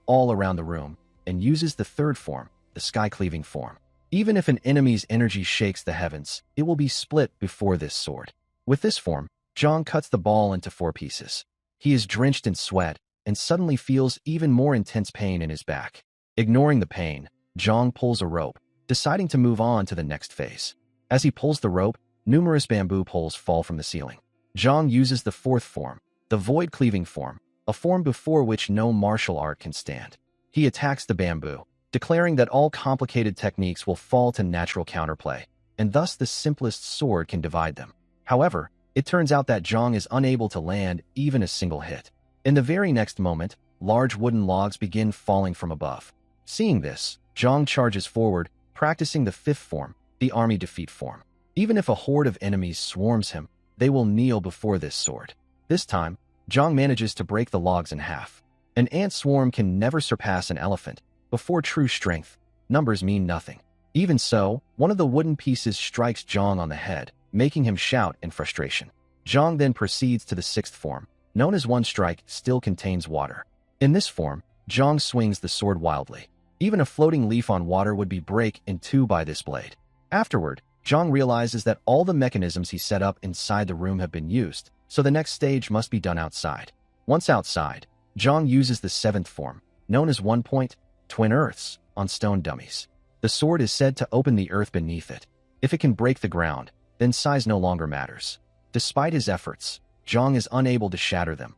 all around the room, and uses the third form, the sky-cleaving form. Even if an enemy's energy shakes the heavens, it will be split before this sword. With this form, Zhang cuts the ball into 4 pieces. He is drenched in sweat and suddenly feels even more intense pain in his back. Ignoring the pain, Zhang pulls a rope, deciding to move on to the next phase. As he pulls the rope, numerous bamboo poles fall from the ceiling. Zhang uses the 4th form, the void-cleaving form, a form before which no martial art can stand. He attacks the bamboo, declaring that all complicated techniques will fall to natural counterplay, and thus the simplest sword can divide them. However, it turns out that Zhang is unable to land even a single hit. In the very next moment, large wooden logs begin falling from above. Seeing this, Zhang charges forward, practicing the 5th form, the army defeat form. Even if a horde of enemies swarms him, they will kneel before this sword. This time, Zhang manages to break the logs in half. An ant swarm can never surpass an elephant. Before true strength, numbers mean nothing. Even so, one of the wooden pieces strikes Zhang on the head, making him shout in frustration. Zhang then proceeds to the 6th form, known as One Strike still contains water. In this form, Zhang swings the sword wildly. Even a floating leaf on water would be break in 2 by this blade. Afterward, Zhang realizes that all the mechanisms he set up inside the room have been used, so the next stage must be done outside. Once outside, Zhang uses the 7th form, known as One Point, Twin Earths, on stone dummies. The sword is said to open the earth beneath it. If it can break the ground, then size no longer matters. Despite his efforts, Zhang is unable to shatter them.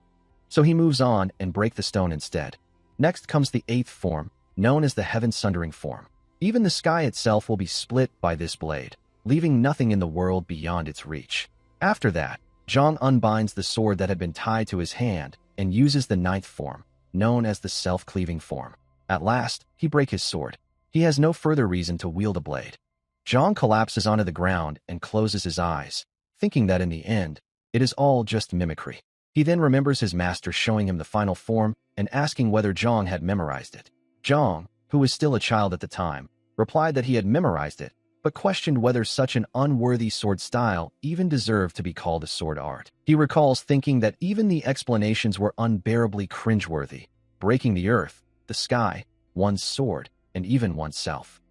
So he moves on and break the stone instead. Next comes the 8th form, known as the Heaven-Sundering form. Even the sky itself will be split by this blade, leaving nothing in the world beyond its reach. After that, Zhang unbinds the sword that had been tied to his hand and uses the 9th form, known as the Self-Cleaving form. At last, he breaks his sword. He has no further reason to wield a blade. Zhang collapses onto the ground and closes his eyes, thinking that in the end, it is all just mimicry. He then remembers his master showing him the final form and asking whether Zhang had memorized it. Zhang, who was still a child at the time, replied that he had memorized it, but questioned whether such an unworthy sword style even deserved to be called a sword art. He recalls thinking that even the explanations were unbearably cringeworthy, breaking the earth, the sky, one's sword, and even oneself.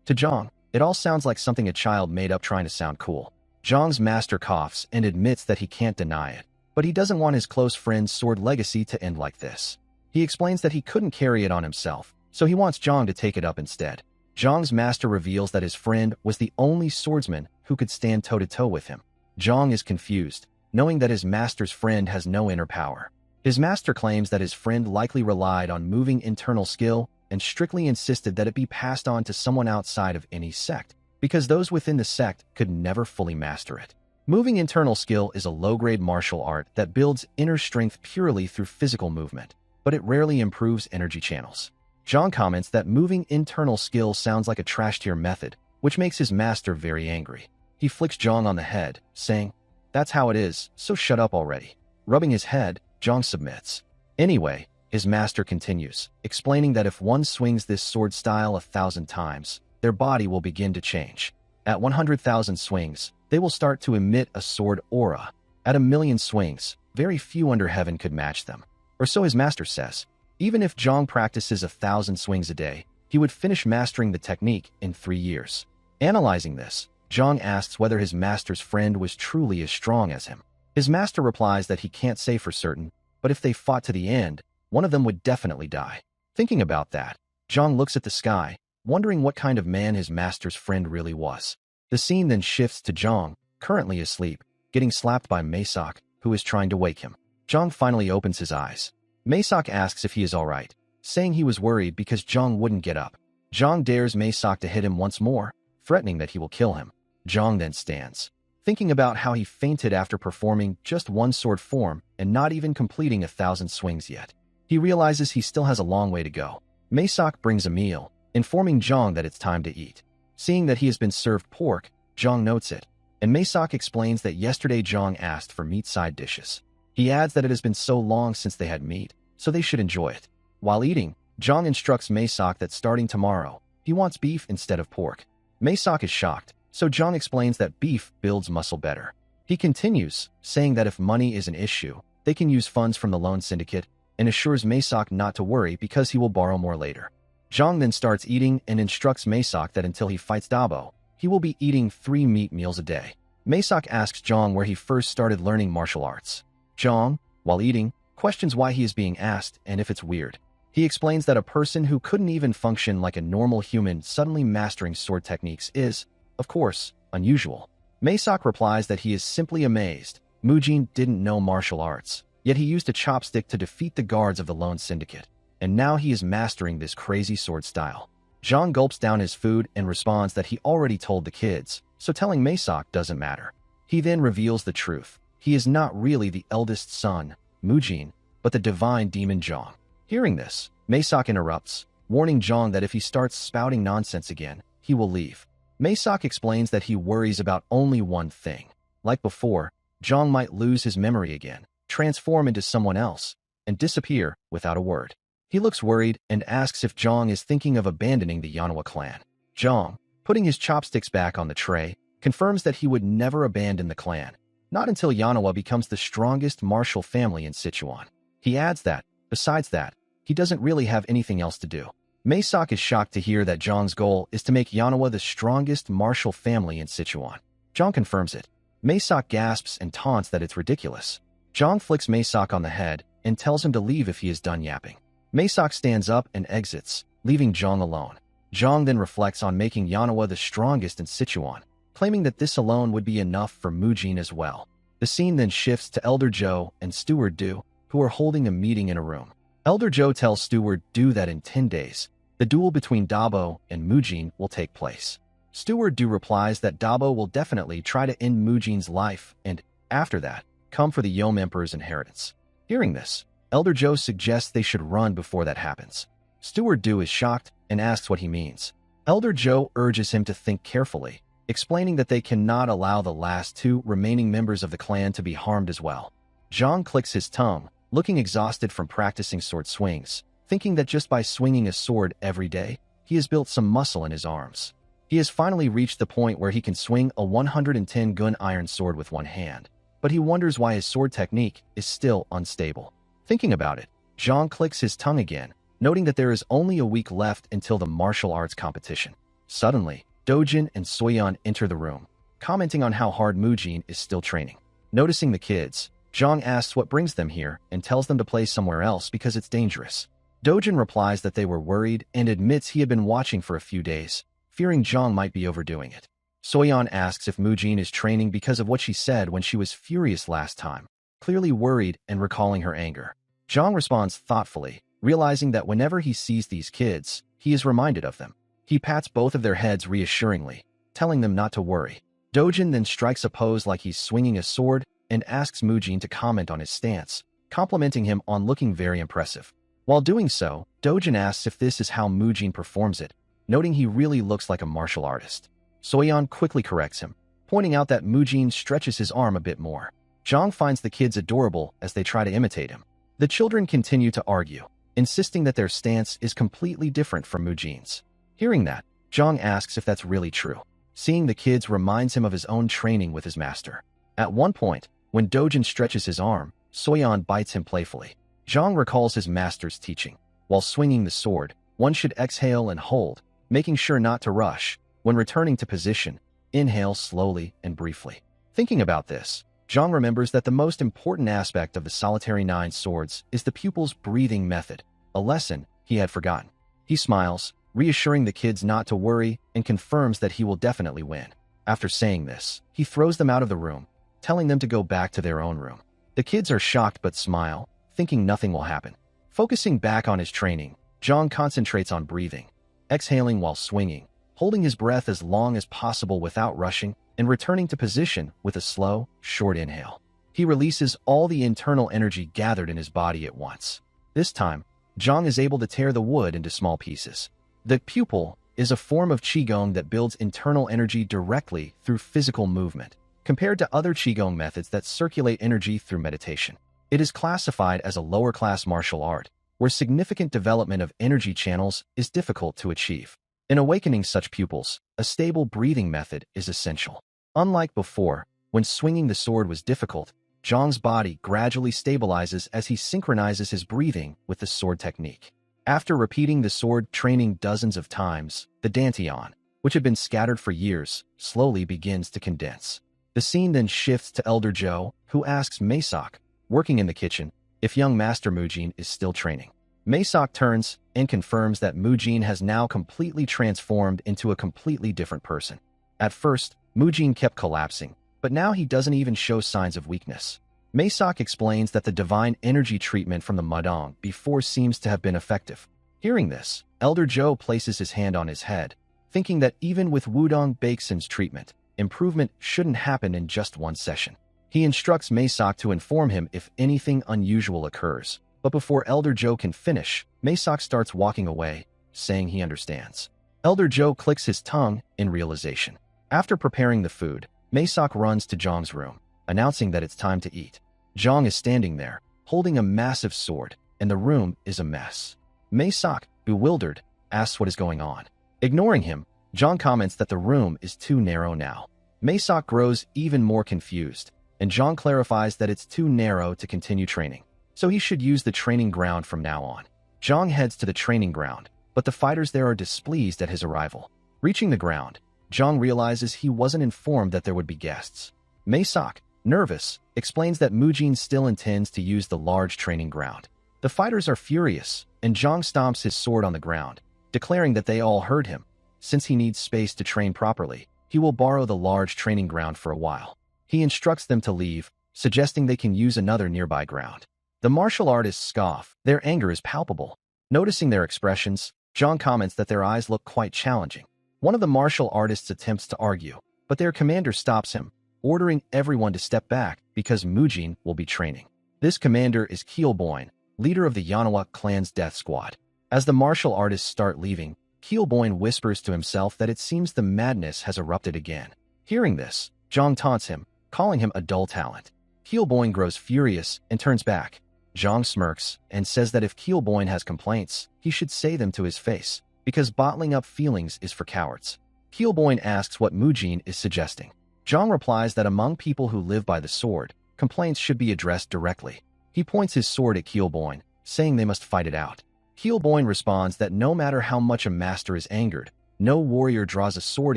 To Zhang, it all sounds like something a child made up trying to sound cool. Zhang's master coughs and admits that he can't deny it, but he doesn't want his close friend's sword legacy to end like this. He explains that he couldn't carry it on himself, so he wants Zhang to take it up instead. Zhang's master reveals that his friend was the only swordsman who could stand toe-to-toe with him. Zhang is confused, knowing that his master's friend has no inner power. His master claims that his friend likely relied on moving internal skill and strictly insisted that it be passed on to someone outside of any sect, because those within the sect could never fully master it. Moving internal skill is a low-grade martial art that builds inner strength purely through physical movement, but it rarely improves energy channels. Zhang comments that moving internal skill sounds like a trash-tier method, which makes his master very angry. He flicks Zhang on the head, saying, "That's how it is, so shut up already." Rubbing his head, Zhang submits. Anyway, his master continues, explaining that if one swings this sword style 1,000 times, their body will begin to change. At 100,000 swings, they will start to emit a sword aura. At 1,000,000 swings, very few under heaven could match them. Or so his master says. Even if Zhang practices 1,000 swings a day, he would finish mastering the technique in 3 years. Analyzing this, Zhang asks whether his master's friend was truly as strong as him. His master replies that he can't say for certain, but if they fought to the end, one of them would definitely die. Thinking about that, Zhang looks at the sky, wondering what kind of man his master's friend really was. The scene then shifts to Zhang, currently asleep, getting slapped by Masak, who is trying to wake him. Zhang finally opens his eyes. Masak asks if he is alright, saying he was worried because Zhang wouldn't get up. Zhang dares Masak to hit him once more, threatening that he will kill him. Zhang then stands, thinking about how he fainted after performing just one sword form and not even completing 1,000 swings yet. He realizes he still has a long way to go. Masak brings a meal, informing Zhang that it's time to eat. Seeing that he has been served pork, Zhang notes it, and Masak explains that yesterday Zhang asked for meat side dishes. He adds that it has been so long since they had meat, so they should enjoy it. While eating, Zhang instructs Masak that starting tomorrow, he wants beef instead of pork. Masak is shocked, so Zhang explains that beef builds muscle better. He continues, saying that if money is an issue, they can use funds from the loan syndicate, and assures Masak not to worry because he will borrow more later. Zhang then starts eating and instructs Masak that until he fights Dabo, he will be eating 3 meat meals a day. Masak asks Zhang where he first started learning martial arts. Zhang, while eating, questions why he is being asked and if it's weird. He explains that a person who couldn't even function like a normal human suddenly mastering sword techniques is, of course, unusual. Masak replies that he is simply amazed. Mujin didn't know martial arts, yet he used a chopstick to defeat the guards of the loan syndicate, and now he is mastering this crazy sword style. Zhang gulps down his food and responds that he already told the kids, so telling Masak doesn't matter. He then reveals the truth. He is not really the eldest son, Mujin, but the divine demon Zhang. Hearing this, Masak interrupts, warning Zhang that if he starts spouting nonsense again, he will leave. Masak explains that he worries about only one thing. Like before, Zhang might lose his memory again, transform into someone else, and disappear without a word. He looks worried and asks if Zhang is thinking of abandoning the Manhua clan. Zhang, putting his chopsticks back on the tray, confirms that he would never abandon the clan, not until Manhua becomes the strongest martial family in Sichuan. He adds that, besides that, he doesn't really have anything else to do. Masak is shocked to hear that Zhang's goal is to make Manhua the strongest martial family in Sichuan. Zhang confirms it. Masak gasps and taunts that it's ridiculous. Zhang flicks Masak on the head and tells him to leave if he is done yapping. Masak stands up and exits, leaving Zhang alone. Zhang then reflects on making Manhua the strongest in Sichuan, claiming that this alone would be enough for Mujin as well. The scene then shifts to Elder Zhou and Steward Du, who are holding a meeting in a room. Elder Zhou tells Steward Du that in 10 days, the duel between Dabo and Mujin will take place. Steward Du replies that Dabo will definitely try to end Mujin's life and, after that, come for the Yom Emperor's inheritance. Hearing this, Elder Zhou suggests they should run before that happens. Steward Du is shocked and asks what he means. Elder Zhou urges him to think carefully, explaining that they cannot allow the last 2 remaining members of the clan to be harmed as well. Zhang clicks his tongue, looking exhausted from practicing sword swings, thinking that just by swinging a sword every day, he has built some muscle in his arms. He has finally reached the point where he can swing a 110-gun iron sword with one hand, but he wonders why his sword technique is still unstable. Thinking about it, Zhang clicks his tongue again, noting that there is only a week left until the martial arts competition. Suddenly, Dojin and Soyeon enter the room, commenting on how hard Mujin is still training. Noticing the kids, Zhang asks what brings them here and tells them to play somewhere else because it's dangerous. Dojin replies that they were worried and admits he had been watching for a few days, fearing Zhang might be overdoing it. Soyeon asks if Mujin is training because of what she said when she was furious last time, clearly worried and recalling her anger. Zhang responds thoughtfully, realizing that whenever he sees these kids, he is reminded of them. He pats both of their heads reassuringly, telling them not to worry. Dojin then strikes a pose like he's swinging a sword and asks Mujin to comment on his stance, complimenting him on looking very impressive. While doing so, Dojin asks if this is how Mujin performs it, noting he really looks like a martial artist. Soyeon quickly corrects him, pointing out that Mujin stretches his arm a bit more. Zhang finds the kids adorable as they try to imitate him. The children continue to argue, insisting that their stance is completely different from Mujin's. Hearing that, Zhang asks if that's really true. Seeing the kids reminds him of his own training with his master. At one point, when Dojin stretches his arm, Soyeon bites him playfully. Zhang recalls his master's teaching. While swinging the sword, one should exhale and hold, making sure not to rush. When returning to position, inhale slowly and briefly. Thinking about this, Zhang remembers that the most important aspect of the solitary 9 swords is the pupil's breathing method, a lesson he had forgotten. He smiles, reassuring the kids not to worry, and confirms that he will definitely win. After saying this, he throws them out of the room, telling them to go back to their own room. The kids are shocked but smile, thinking nothing will happen. Focusing back on his training, Zhang concentrates on breathing, exhaling while swinging, holding his breath as long as possible without rushing, and returning to position with a slow, short inhale. He releases all the internal energy gathered in his body at once. This time, Zhang is able to tear the wood into small pieces. The pupil is a form of qigong that builds internal energy directly through physical movement, compared to other qigong methods that circulate energy through meditation. It is classified as a lower-class martial art, where significant development of energy channels is difficult to achieve. In awakening such pupils, a stable breathing method is essential. Unlike before, when swinging the sword was difficult, Zhang's body gradually stabilizes as he synchronizes his breathing with the sword technique. After repeating the sword training dozens of times, the dantian, which had been scattered for years, slowly begins to condense. The scene then shifts to Elder Zhou, who asks Maesok, working in the kitchen, if young Master Mujin is still training. Maesok turns and confirms that Mujin has now completely transformed into a completely different person. At first, Mujin kept collapsing, but now he doesn't even show signs of weakness. Maesok explains that the divine energy treatment from the Mudong before seems to have been effective. Hearing this, Elder Zhou places his hand on his head, thinking that even with Wudong Baeksun's treatment, improvement shouldn't happen in just one session. He instructs Maesok to inform him if anything unusual occurs. But before Elder Zhou can finish, Maesok starts walking away, saying he understands. Elder Zhou clicks his tongue in realization. After preparing the food, Maesok runs to Zhang's room, announcing that it's time to eat. Zhang is standing there, holding a massive sword, and the room is a mess. Maesok, bewildered, asks what is going on. Ignoring him, Zhang comments that the room is too narrow now. Maesok grows even more confused, and Zhang clarifies that it's too narrow to continue training, so he should use the training ground from now on. Zhang heads to the training ground, but the fighters there are displeased at his arrival. Reaching the ground, Zhang realizes he wasn't informed that there would be guests. Maesok, nervous, explains that Mujin still intends to use the large training ground. The fighters are furious, and Zhang stomps his sword on the ground, declaring that they all heard him. Since he needs space to train properly, he will borrow the large training ground for a while. He instructs them to leave, suggesting they can use another nearby ground. The martial artists scoff. Their anger is palpable. Noticing their expressions, Zhang comments that their eyes look quite challenging. One of the martial artists attempts to argue, but their commander stops him, ordering everyone to step back because Mujin will be training. This commander is Keelboin, leader of the Yanawa clan's death squad. As the martial artists start leaving, Keelboin whispers to himself that it seems the madness has erupted again. Hearing this, Zhang taunts him, calling him a dull talent. Keelboin grows furious and turns back. Zhang smirks and says that if Keelboin has complaints, he should say them to his face, because bottling up feelings is for cowards. Keelboin asks what Mujin is suggesting. Zhang replies that among people who live by the sword, complaints should be addressed directly. He points his sword at Keelboin, saying they must fight it out. Keelboin responds that no matter how much a master is angered, no warrior draws a sword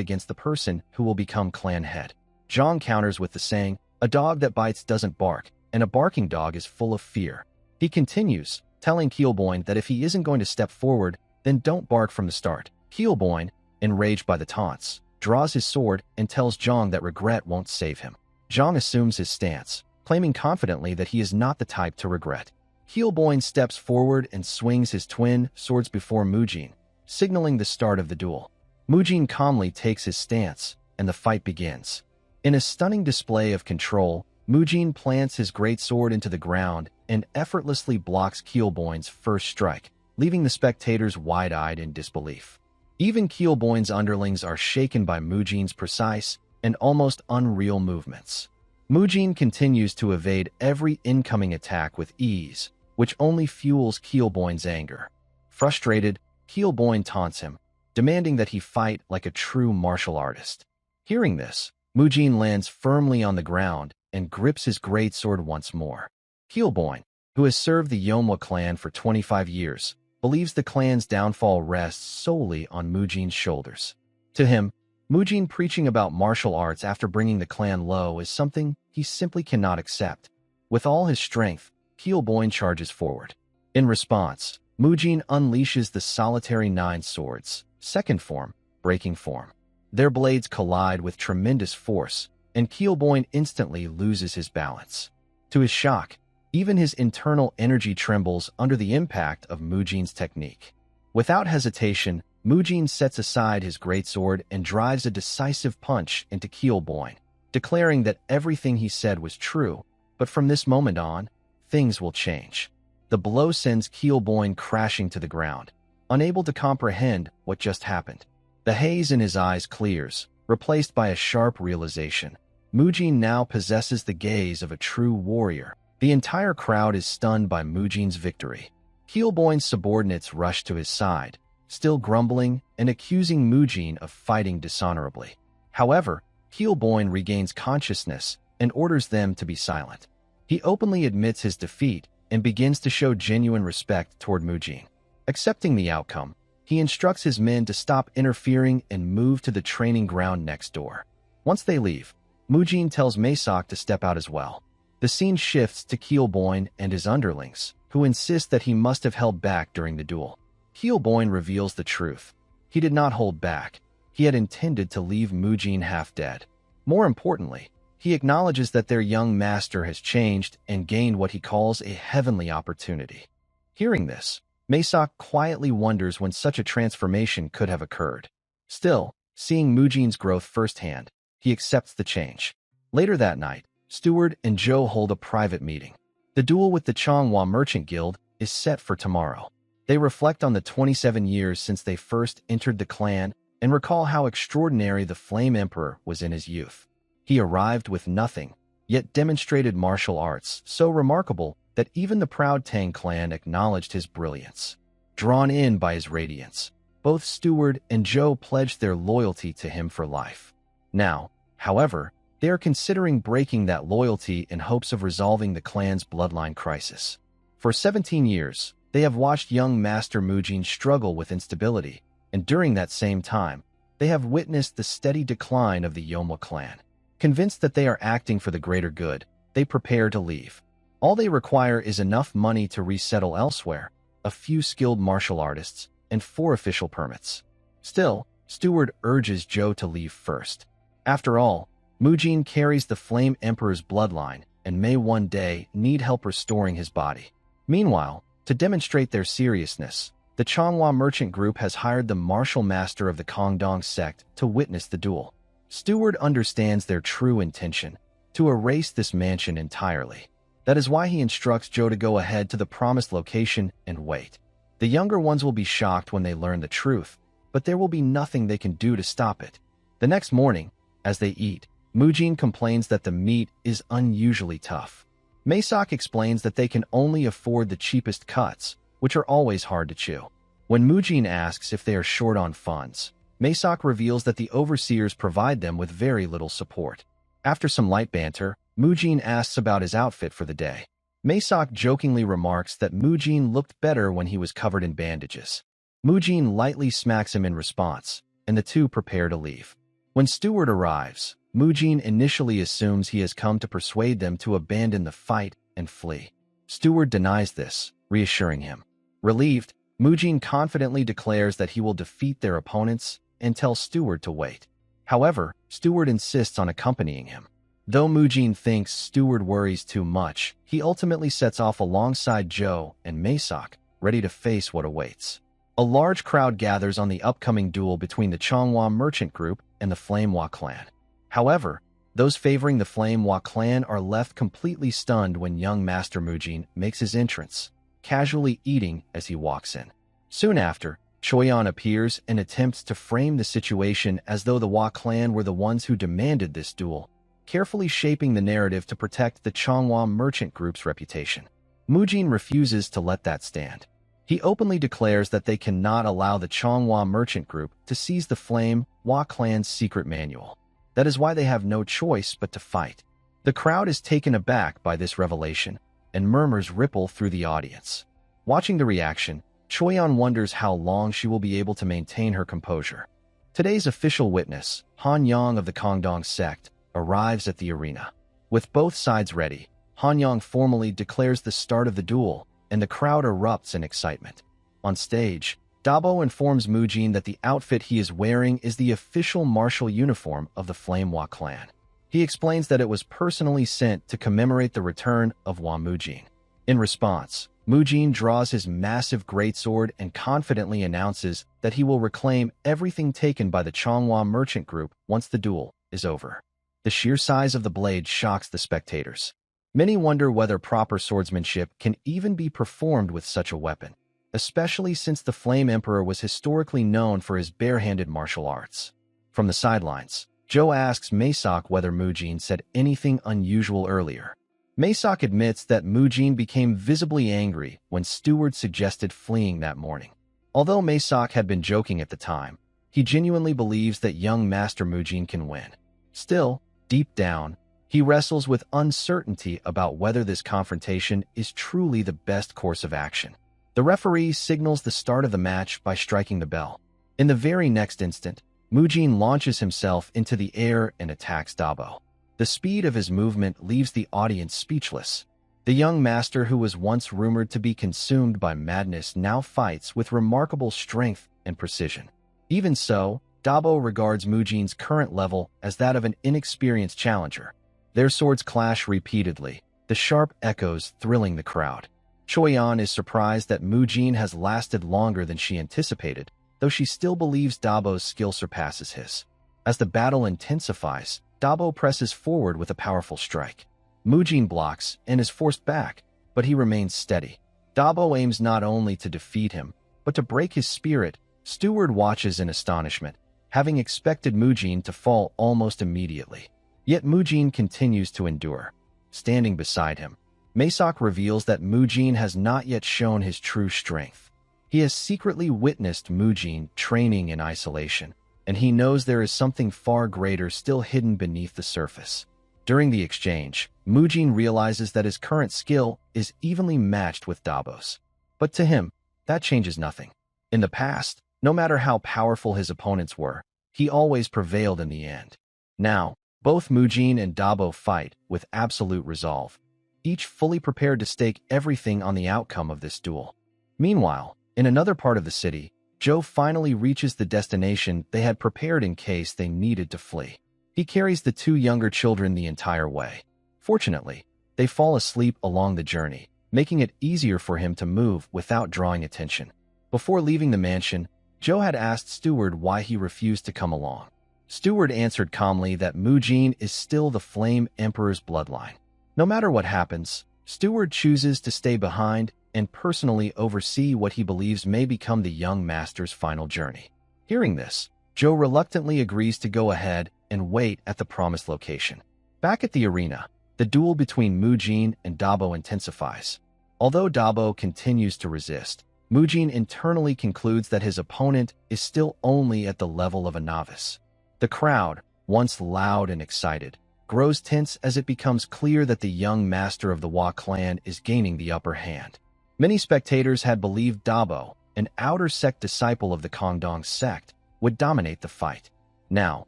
against the person who will become clan head. Zhang counters with the saying, "A dog that bites doesn't bark, and a barking dog is full of fear." He continues, telling Keelboin that if he isn't going to step forward, then don't bark from the start. Keelboin, enraged by the taunts, draws his sword and tells Zhang that regret won't save him. Zhang assumes his stance, claiming confidently that he is not the type to regret. Keelboin steps forward and swings his twin swords before Mujin, signaling the start of the duel. Mujin calmly takes his stance, and the fight begins. In a stunning display of control, Mujin plants his greatsword into the ground and effortlessly blocks Keelboin's first strike, leaving the spectators wide-eyed in disbelief. Even Keelboin's underlings are shaken by Mujin's precise and almost unreal movements. Mujin continues to evade every incoming attack with ease, which only fuels Keelboin's anger. Frustrated, Keelboin taunts him, demanding that he fight like a true martial artist. Hearing this, Mujin lands firmly on the ground and grips his greatsword once more. Keelboin, who has served the Yonhwa clan for 25 years, believes the clan's downfall rests solely on Mujin's shoulders. To him, Mujin preaching about martial arts after bringing the clan low is something he simply cannot accept. With all his strength, Keelboyne charges forward. In response, Mujin unleashes the solitary 9 swords, second form, breaking form. Their blades collide with tremendous force, and Keelboyne instantly loses his balance. To his shock, even his internal energy trembles under the impact of Mujin's technique. Without hesitation, Mujin sets aside his greatsword and drives a decisive punch into Keelboyne, declaring that everything he said was true, but from this moment on, things will change. The blow sends Keelboyne crashing to the ground, unable to comprehend what just happened. The haze in his eyes clears, replaced by a sharp realization. Mujin now possesses the gaze of a true warrior. The entire crowd is stunned by Mujin's victory. Keelboyne's subordinates rush to his side, still grumbling and accusing Mujin of fighting dishonorably. However, Keelboyne regains consciousness and orders them to be silent. He openly admits his defeat and begins to show genuine respect toward Mujin. Accepting the outcome, he instructs his men to stop interfering and move to the training ground next door. Once they leave, Mujin tells Masak to step out as well. The scene shifts to Keelboyne and his underlings, who insist that he must have held back during the duel. Keelboyne reveals the truth. He did not hold back. He had intended to leave Mujin half dead. More importantly, he acknowledges that their young master has changed and gained what he calls a heavenly opportunity. Hearing this, Masak quietly wonders when such a transformation could have occurred. Still, seeing Mujin's growth firsthand, he accepts the change. Later that night, Steward and Joe hold a private meeting. The duel with the Changhua Merchant Guild is set for tomorrow. They reflect on the 27 years since they first entered the clan and recall how extraordinary the Flame Emperor was in his youth. He arrived with nothing, yet demonstrated martial arts so remarkable that even the proud Tang clan acknowledged his brilliance. Drawn in by his radiance, both Steward and Joe pledged their loyalty to him for life. Now, however, they are considering breaking that loyalty in hopes of resolving the clan's bloodline crisis. For 17 years, they have watched young Master Mujin struggle with instability, and during that same time, they have witnessed the steady decline of the Yoma clan. Convinced that they are acting for the greater good, they prepare to leave. All they require is enough money to resettle elsewhere, a few skilled martial artists, and 4 official permits. Still, Steward urges Joe to leave first. After all, Mujin carries the Flame Emperor's bloodline and may one day need help restoring his body. Meanwhile, to demonstrate their seriousness, the Changhua Merchant Group has hired the martial master of the Kongdong sect to witness the duel. Steward understands their true intention, to erase this mansion entirely. That is why he instructs Joe to go ahead to the promised location and wait. The younger ones will be shocked when they learn the truth, but there will be nothing they can do to stop it. The next morning, as they eat, Mujin complains that the meat is unusually tough. Masak explains that they can only afford the cheapest cuts, which are always hard to chew. When Mujin asks if they are short on funds, Masak reveals that the overseers provide them with very little support. After some light banter, Mujin asks about his outfit for the day. Masak jokingly remarks that Mujin looked better when he was covered in bandages. Mujin lightly smacks him in response, and the two prepare to leave. When Steward arrives, Mujin initially assumes he has come to persuade them to abandon the fight and flee. Steward denies this, reassuring him. Relieved, Mujin confidently declares that he will defeat their opponents and tells Steward to wait. However, Steward insists on accompanying him. Though Mujin thinks Steward worries too much, he ultimately sets off alongside Joe and Masak, ready to face what awaits. A large crowd gathers on the upcoming duel between the Changhua Merchant Group and the Flamehua clan. However, those favoring the Flamehua clan are left completely stunned when young Master Mujin makes his entrance, casually eating as he walks in. Soon after, Choyan appears and attempts to frame the situation as though the Hua clan were the ones who demanded this duel, carefully shaping the narrative to protect the Changhua Merchant Group's reputation. Mujin refuses to let that stand. He openly declares that they cannot allow the Changhua Merchant Group to seize the Flamehua clan's secret manual. That is why they have no choice but to fight. The crowd is taken aback by this revelation, and murmurs ripple through the audience. Watching the reaction, Choyeon wonders how long she will be able to maintain her composure. Today's official witness, Han Yang of the Kongdong sect, arrives at the arena. With both sides ready, Han Yang formally declares the start of the duel, and the crowd erupts in excitement. On stage, Dabo informs Mujin that the outfit he is wearing is the official martial uniform of the Flamehua clan. He explains that it was personally sent to commemorate the return of Hua Mujin. In response, Mujin draws his massive greatsword and confidently announces that he will reclaim everything taken by the Changhua merchant group once the duel is over. The sheer size of the blade shocks the spectators. Many wonder whether proper swordsmanship can even be performed with such a weapon, especially since the Flame Emperor was historically known for his barehanded martial arts. From the sidelines, Joe asks Maesok whether Mujin said anything unusual earlier. Maesok admits that Mujin became visibly angry when Steward suggested fleeing that morning. Although Maesok had been joking at the time, he genuinely believes that young Master Mujin can win. Still, deep down, he wrestles with uncertainty about whether this confrontation is truly the best course of action. The referee signals the start of the match by striking the bell. In the very next instant, Mujin launches himself into the air and attacks Dabo. The speed of his movement leaves the audience speechless. The young master who was once rumored to be consumed by madness now fights with remarkable strength and precision. Even so, Dabo regards Mujin's current level as that of an inexperienced challenger. Their swords clash repeatedly, the sharp echoes thrilling the crowd. Choyeon is surprised that Mujin has lasted longer than she anticipated, though she still believes Dabo's skill surpasses his. As the battle intensifies, Dabo presses forward with a powerful strike. Mujin blocks and is forced back, but he remains steady. Dabo aims not only to defeat him, but to break his spirit. Steward watches in astonishment, having expected Mujin to fall almost immediately. Yet Mujin continues to endure. Standing beside him, Maesok reveals that Mujin has not yet shown his true strength. He has secretly witnessed Mujin training in isolation, and he knows there is something far greater still hidden beneath the surface. During the exchange, Mujin realizes that his current skill is evenly matched with Dabo's. But to him, that changes nothing. In the past, no matter how powerful his opponents were, he always prevailed in the end. Now, both Mujin and Dabo fight with absolute resolve, each fully prepared to stake everything on the outcome of this duel. Meanwhile, in another part of the city, Joe finally reaches the destination they had prepared in case they needed to flee. He carries the two younger children the entire way. Fortunately, they fall asleep along the journey, making it easier for him to move without drawing attention. Before leaving the mansion, Joe had asked Steward why he refused to come along. Steward answered calmly that Mujin is still the Flame Emperor's bloodline. No matter what happens, Steward chooses to stay behind and personally oversee what he believes may become the young master's final journey. Hearing this, Joe reluctantly agrees to go ahead and wait at the promised location. Back at the arena, the duel between Mujin and Dabo intensifies. Although Dabo continues to resist, Mujin internally concludes that his opponent is still only at the level of a novice. The crowd, once loud and excited, grows tense as it becomes clear that the young master of the Hua clan is gaining the upper hand. Many spectators had believed Dabo, an outer sect disciple of the Kongdong sect, would dominate the fight. Now,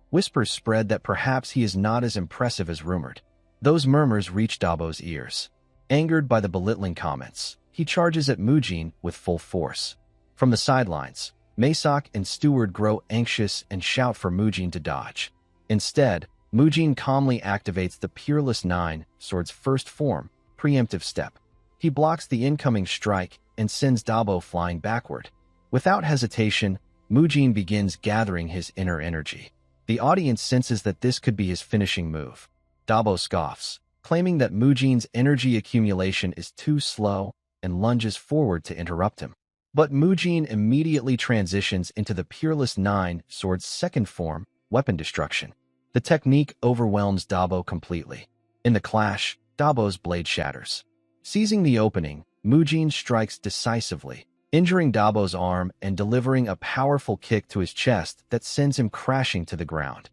whispers spread that perhaps he is not as impressive as rumored. Those murmurs reach Dabo's ears. Angered by the belittling comments, he charges at Mujin with full force. From the sidelines, Maesok and Steward grow anxious and shout for Mujin to dodge. Instead, Mujin calmly activates the Peerless Nine sword's first form, preemptive step. He blocks the incoming strike and sends Dabo flying backward. Without hesitation, Mujin begins gathering his inner energy. The audience senses that this could be his finishing move. Dabo scoffs, claiming that Mujin's energy accumulation is too slow, and lunges forward to interrupt him. But Mujin immediately transitions into the Peerless Nine sword's second form, weapon destruction. The technique overwhelms Dabo completely. In the clash, Dabo's blade shatters. Seizing the opening, Mujin strikes decisively, injuring Dabo's arm and delivering a powerful kick to his chest that sends him crashing to the ground.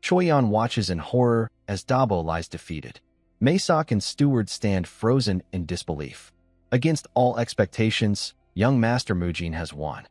Choyeon watches in horror as Dabo lies defeated. Maesok and Steward stand frozen in disbelief. Against all expectations, Young Master Mujin has won.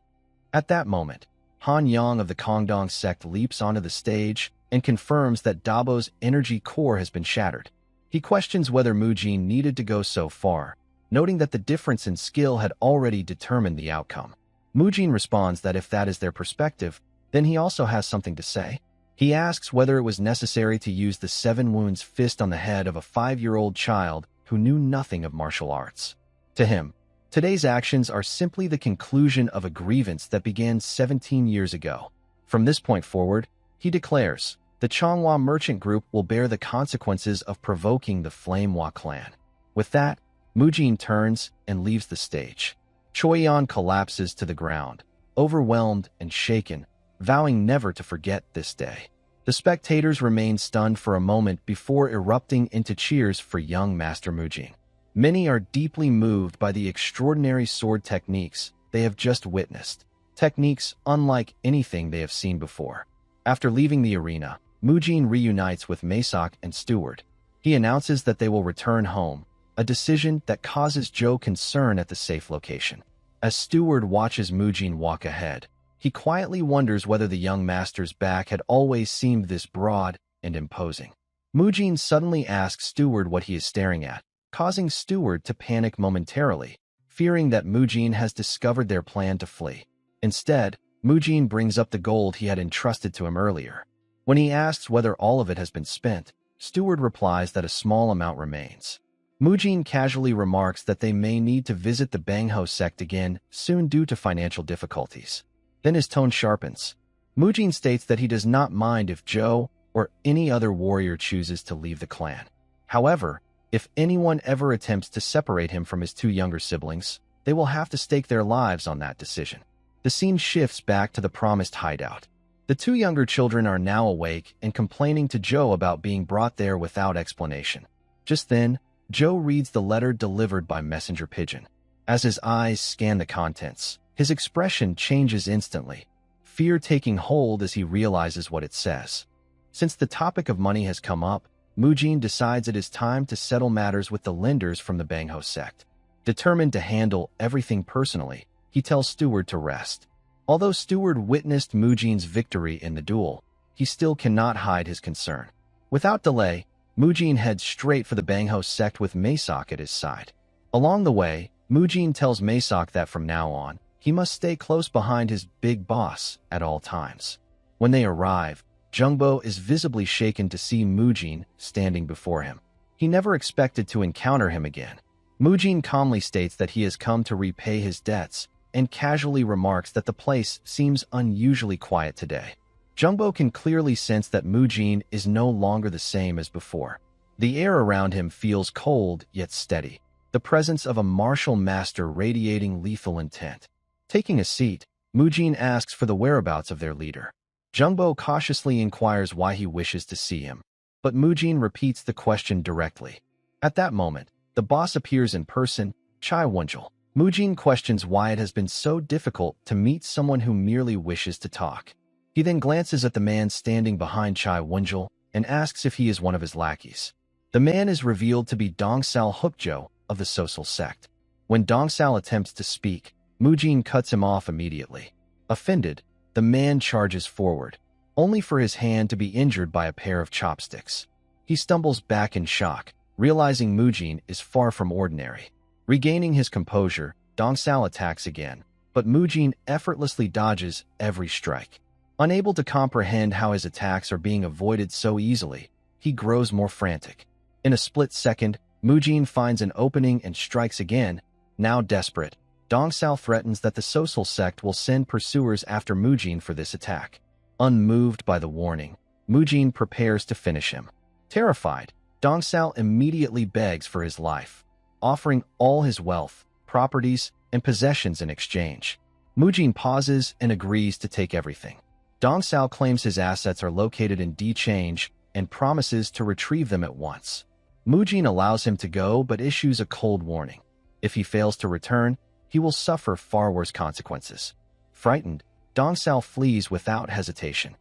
At that moment, Han Yang of the Kongdong sect leaps onto the stage and confirms that Dabo's energy core has been shattered. He questions whether Mujin needed to go so far, noting that the difference in skill had already determined the outcome. Mujin responds that if that is their perspective, then he also has something to say. He asks whether it was necessary to use the 7 wounds fist on the head of a 5-year-old child who knew nothing of martial arts. To him, today's actions are simply the conclusion of a grievance that began 17 years ago. From this point forward, he declares, the Changhua merchant group will bear the consequences of provoking the Flamehua clan. With that, Mujin turns and leaves the stage. Choyan collapses to the ground, overwhelmed and shaken, vowing never to forget this day. The spectators remain stunned for a moment before erupting into cheers for young Master Mujin. Many are deeply moved by the extraordinary sword techniques they have just witnessed, techniques unlike anything they have seen before. After leaving the arena, Mujin reunites with Masak and Steward. He announces that they will return home, a decision that causes Joe concern at the safe location. As Steward watches Mujin walk ahead, he quietly wonders whether the young master's back had always seemed this broad and imposing. Mujin suddenly asks Steward what he is staring at, causing Steward to panic momentarily, fearing that Mujin has discovered their plan to flee. Instead, Mujin brings up the gold he had entrusted to him earlier. When he asks whether all of it has been spent, Steward replies that a small amount remains. Mujin casually remarks that they may need to visit the Bangho sect again soon due to financial difficulties. Then his tone sharpens. Mujin states that he does not mind if Joe or any other warrior chooses to leave the clan. However, if anyone ever attempts to separate him from his 2 younger siblings, they will have to stake their lives on that decision. The scene shifts back to the promised hideout. The 2 younger children are now awake and complaining to Joe about being brought there without explanation. Just then, Joe reads the letter delivered by messenger pigeon. As his eyes scan the contents, his expression changes instantly, fear taking hold as he realizes what it says. Since the topic of money has come up, Mujin decides it is time to settle matters with the lenders from the Bangho sect. Determined to handle everything personally, he tells Steward to rest. Although Steward witnessed Mujin's victory in the duel, he still cannot hide his concern. Without delay, Mujin heads straight for the Bangho sect with Masak at his side. Along the way, Mujin tells Masak that from now on, he must stay close behind his big boss at all times. When they arrive, Jungbo is visibly shaken to see Mujin standing before him. He never expected to encounter him again. Mujin calmly states that he has come to repay his debts and casually remarks that the place seems unusually quiet today. Jungbo can clearly sense that Mujin is no longer the same as before. The air around him feels cold yet steady, the presence of a martial master radiating lethal intent. Taking a seat, Mujin asks for the whereabouts of their leader. Jungbo cautiously inquires why he wishes to see him, but Mujin repeats the question directly. At that moment, the boss appears in person, Chai Wunjil. Mujin questions why it has been so difficult to meet someone who merely wishes to talk. He then glances at the man standing behind Chai Wunjil and asks if he is one of his lackeys. The man is revealed to be Dongsal Hukjo of the Social sect. When Dongsal attempts to speak, Mujin cuts him off immediately. Offended, the man charges forward, only for his hand to be injured by a pair of chopsticks. He stumbles back in shock, realizing Mujin is far from ordinary. Regaining his composure, Dongsal attacks again, but Mujin effortlessly dodges every strike. Unable to comprehend how his attacks are being avoided so easily, he grows more frantic. In a split second, Mujin finds an opening and strikes again. Now desperate, Dongsal threatens that the Social sect will send pursuers after Mujin for this attack. Unmoved by the warning, Mujin prepares to finish him. Terrified, Dongsal immediately begs for his life, offering all his wealth, properties, and possessions in exchange. Mujin pauses and agrees to take everything. Dongsal claims his assets are located in D-Change and promises to retrieve them at once. Mujin allows him to go but issues a cold warning. If he fails to return, he will suffer far worse consequences. Frightened, Dongsal flees without hesitation.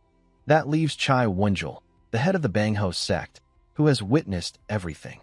That leaves Chai Wunjil, the head of the Bangho sect, who has witnessed everything.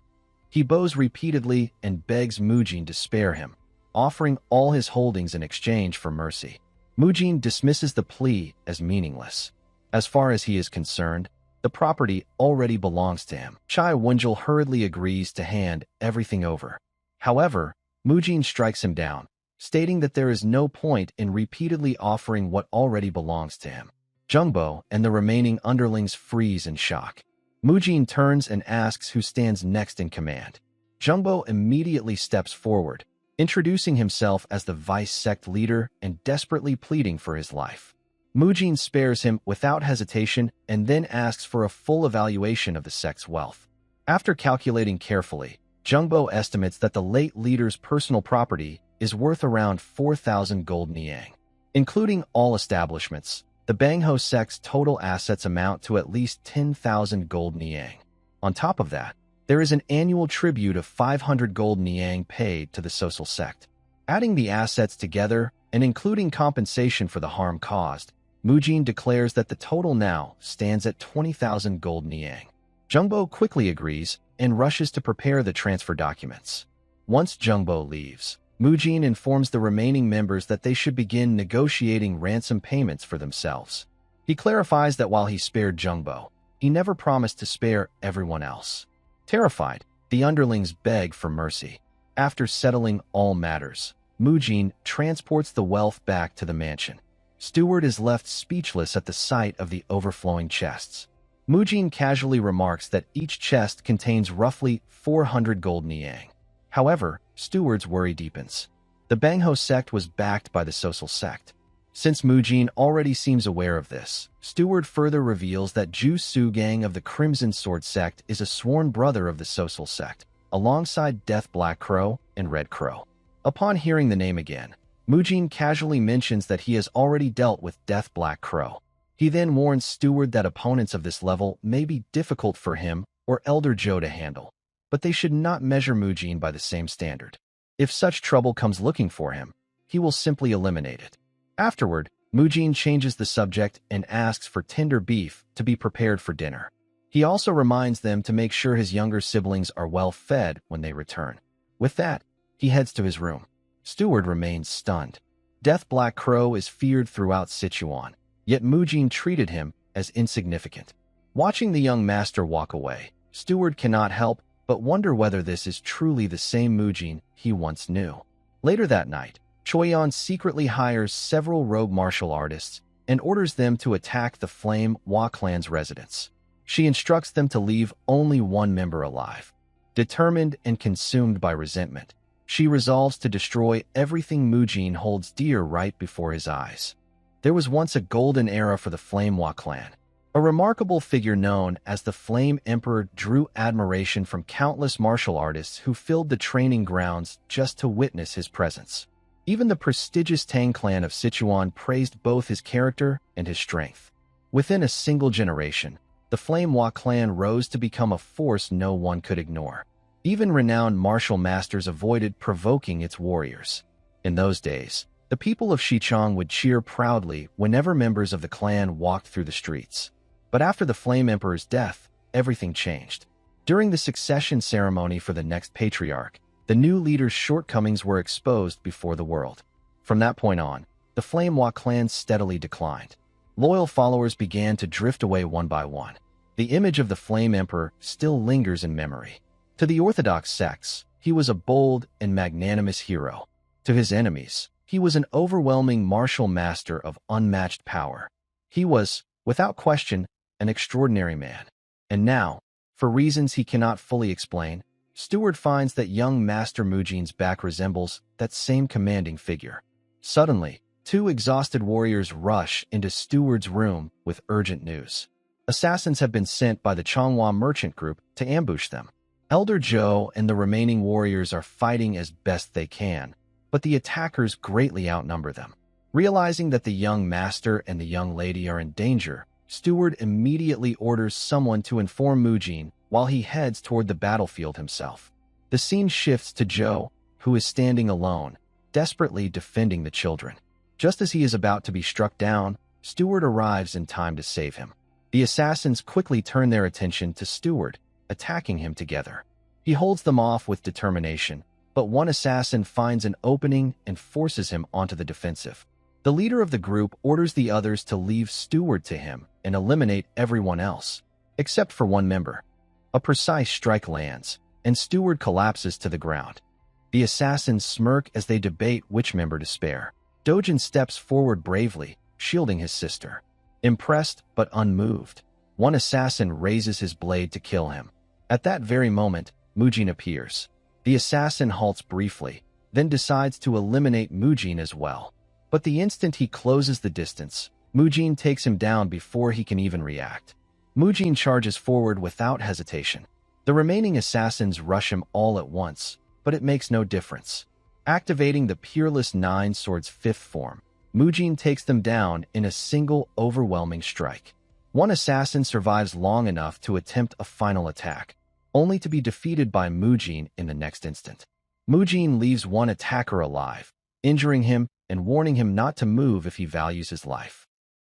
He bows repeatedly and begs Mujin to spare him, offering all his holdings in exchange for mercy. Mujin dismisses the plea as meaningless. As far as he is concerned, the property already belongs to him. Chai Wenjil hurriedly agrees to hand everything over. However, Mujin strikes him down, stating that there is no point in repeatedly offering what already belongs to him. Jungbo and the remaining underlings freeze in shock. Mujin turns and asks who stands next in command. Jungbo immediately steps forward, introducing himself as the vice sect leader and desperately pleading for his life. Mujin spares him without hesitation and then asks for a full evaluation of the sect's wealth. After calculating carefully, Jungbo estimates that the late leader's personal property is worth around 4,000 gold niang. Including all establishments, the Bangho sect's total assets amount to at least 10,000 gold niang. On top of that, there is an annual tribute of 500 gold niang paid to the social sect. Adding the assets together and including compensation for the harm caused, Mujin declares that the total now stands at 20,000 gold niang. Jungbo quickly agrees and rushes to prepare the transfer documents. Once Jungbo leaves, Mujin informs the remaining members that they should begin negotiating ransom payments for themselves. He clarifies that while he spared Jungbo, he never promised to spare everyone else. Terrified, the underlings beg for mercy. After settling all matters, Mujin transports the wealth back to the mansion. Steward is left speechless at the sight of the overflowing chests. Mujin casually remarks that each chest contains roughly 400 gold niang. However, Steward's worry deepens. The Bangho sect was backed by the social sect. Since Mujin already seems aware of this, Steward further reveals that Ju Sugang of the Crimson Sword sect is a sworn brother of the social sect, alongside Death Black Crow and Red Crow. Upon hearing the name again, Mujin casually mentions that he has already dealt with Death Black Crow. He then warns Steward that opponents of this level may be difficult for him or Elder Joe to handle, but they should not measure Mujin by the same standard. If such trouble comes looking for him, he will simply eliminate it. Afterward, Mujin changes the subject and asks for tender beef to be prepared for dinner. He also reminds them to make sure his younger siblings are well fed when they return. With that, he heads to his room. Steward remains stunned. Death Black Crow is feared throughout Sichuan, yet Mujin treated him as insignificant. Watching the young master walk away, Steward cannot help but wonder whether this is truly the same Mujin he once knew. Later that night, Choyan secretly hires several rogue martial artists and orders them to attack the Flame Hua clan's residence. She instructs them to leave only one member alive. Determined and consumed by resentment, she resolves to destroy everything Mujin holds dear right before his eyes. There was once a golden era for the Flame Hua clan. A remarkable figure known as the Flame Emperor drew admiration from countless martial artists who filled the training grounds just to witness his presence. Even the prestigious Tang clan of Sichuan praised both his character and his strength. Within a single generation, the Flame Hua clan rose to become a force no one could ignore. Even renowned martial masters avoided provoking its warriors. In those days, the people of Xichang would cheer proudly whenever members of the clan walked through the streets. But after the Flame Emperor's death, everything changed. During the succession ceremony for the next patriarch, the new leader's shortcomings were exposed before the world. From that point on, the Flame Hua clan steadily declined. Loyal followers began to drift away one by one. The image of the Flame Emperor still lingers in memory. To the orthodox sects, he was a bold and magnanimous hero. To his enemies, he was an overwhelming martial master of unmatched power. He was, without question, an extraordinary man. And now, for reasons he cannot fully explain, Steward finds that young Master Mujin's back resembles that same commanding figure. Suddenly, two exhausted warriors rush into Steward's room with urgent news. Assassins have been sent by the Changhua merchant group to ambush them. Elder Joe and the remaining warriors are fighting as best they can, but the attackers greatly outnumber them. Realizing that the young master and the young lady are in danger, Steward immediately orders someone to inform Mujin while he heads toward the battlefield himself. The scene shifts to Joe, who is standing alone, desperately defending the children. Just as he is about to be struck down, Steward arrives in time to save him. The assassins quickly turn their attention to Steward, attacking him together. He holds them off with determination, but one assassin finds an opening and forces him onto the defensive. The leader of the group orders the others to leave Steward to him and eliminate everyone else, except for one member. A precise strike lands, and Steward collapses to the ground. The assassins smirk as they debate which member to spare. Dojin steps forward bravely, shielding his sister. Impressed but unmoved, one assassin raises his blade to kill him. At that very moment, Mujin appears. The assassin halts briefly, then decides to eliminate Mujin as well. But the instant he closes the distance, Mujin takes him down before he can even react. Mujin charges forward without hesitation. The remaining assassins rush him all at once, but it makes no difference. Activating the Peerless Nine Swords' fifth form, Mujin takes them down in a single overwhelming strike. One assassin survives long enough to attempt a final attack, only to be defeated by Mujin in the next instant. Mujin leaves one attacker alive, injuring him and warning him not to move if he values his life.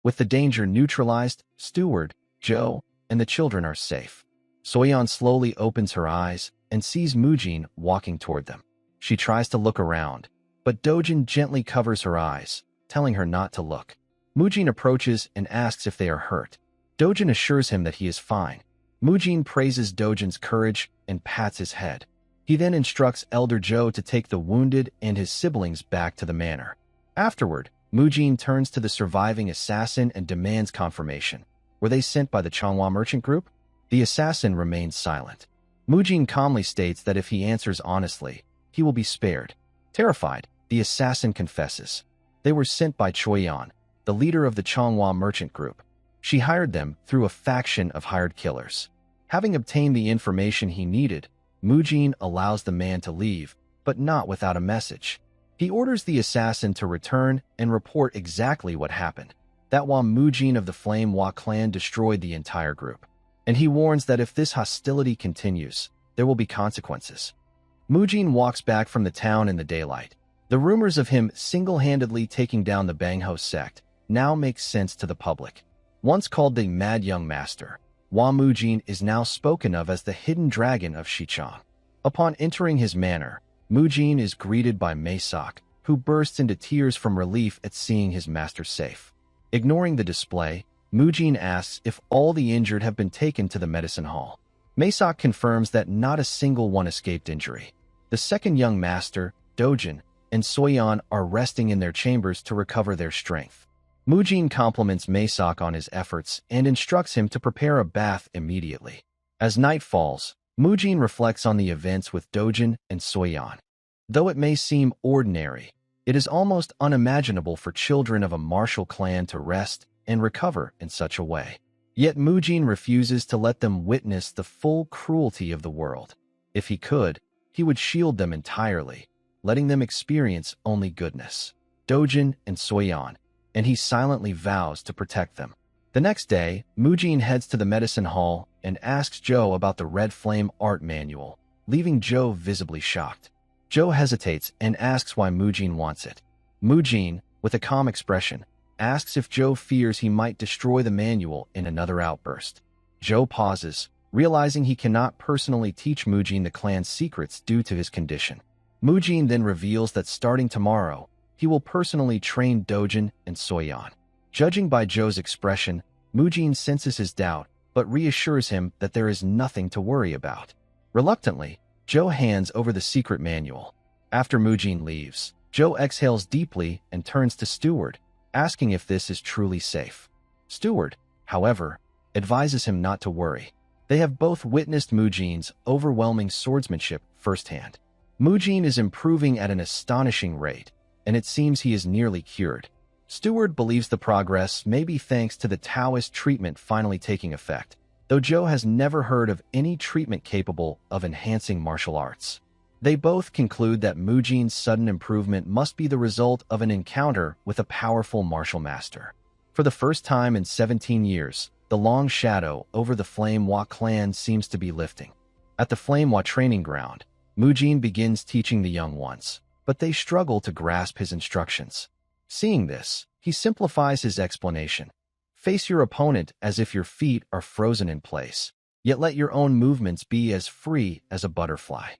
With the danger neutralized, Steward, Joe, and the children are safe. Soyeon slowly opens her eyes and sees Mujin walking toward them. She tries to look around, but Dojin gently covers her eyes, telling her not to look. Mujin approaches and asks if they are hurt. Dojin assures him that he is fine. Mujin praises Dojin's courage and pats his head. He then instructs Elder Joe to take the wounded and his siblings back to the manor. Afterward, Mujin turns to the surviving assassin and demands confirmation. Were they sent by the Changhua merchant group? The assassin remains silent. Mujin calmly states that if he answers honestly, he will be spared. Terrified, the assassin confesses. They were sent by Choyan, the leader of the Changhua merchant group. She hired them through a faction of hired killers. Having obtained the information he needed, Mujin allows the man to leave, but not without a message. He orders the assassin to return and report exactly what happened, that while Mujin of the Flame Hua clan destroyed the entire group. And he warns that if this hostility continues, there will be consequences. Mujin walks back from the town in the daylight. The rumors of him single-handedly taking down the Bangho sect now make sense to the public. Once called the Mad Young Master, Hua Mujin is now spoken of as the hidden dragon of Shichang. Upon entering his manor, Mujin is greeted by Maesok, who bursts into tears from relief at seeing his master safe. Ignoring the display, Mujin asks if all the injured have been taken to the medicine hall. Maesok confirms that not a single one escaped injury. The second young master, Dojin, and Soyeon are resting in their chambers to recover their strength. Mujin compliments Maesok on his efforts and instructs him to prepare a bath immediately. As night falls, Mujin reflects on the events with Dojin and Soyeon. Though it may seem ordinary, it is almost unimaginable for children of a martial clan to rest and recover in such a way. Yet Mujin refuses to let them witness the full cruelty of the world. If he could, he would shield them entirely, letting them experience only goodness. Dojin and Soyeon, and he silently vows to protect them. The next day, Mujin heads to the medicine hall and asks Joe about the Red Flame art manual, leaving Joe visibly shocked. Joe hesitates and asks why Mujin wants it. Mujin, with a calm expression, asks if Joe fears he might destroy the manual in another outburst. Joe pauses, realizing he cannot personally teach Mujin the clan's secrets due to his condition. Mujin then reveals that starting tomorrow, he will personally train Dojin and Soyeon. Judging by Joe's expression, Mujin senses his doubt, but reassures him that there is nothing to worry about. Reluctantly, Joe hands over the secret manual. After Mujin leaves, Joe exhales deeply and turns to Steward, asking if this is truly safe. Steward, however, advises him not to worry. They have both witnessed Mujin's overwhelming swordsmanship firsthand. Mujin is improving at an astonishing rate, and it seems he is nearly cured. Steward believes the progress may be thanks to the Taoist treatment finally taking effect, though Joe has never heard of any treatment capable of enhancing martial arts. They both conclude that Mujin's sudden improvement must be the result of an encounter with a powerful martial master. For the first time in 17 years, the long shadow over the Flame Hua clan seems to be lifting. At the Flame Hua training ground, Mujin begins teaching the young ones, but they struggle to grasp his instructions. Seeing this, he simplifies his explanation. Face your opponent as if your feet are frozen in place, yet let your own movements be as free as a butterfly.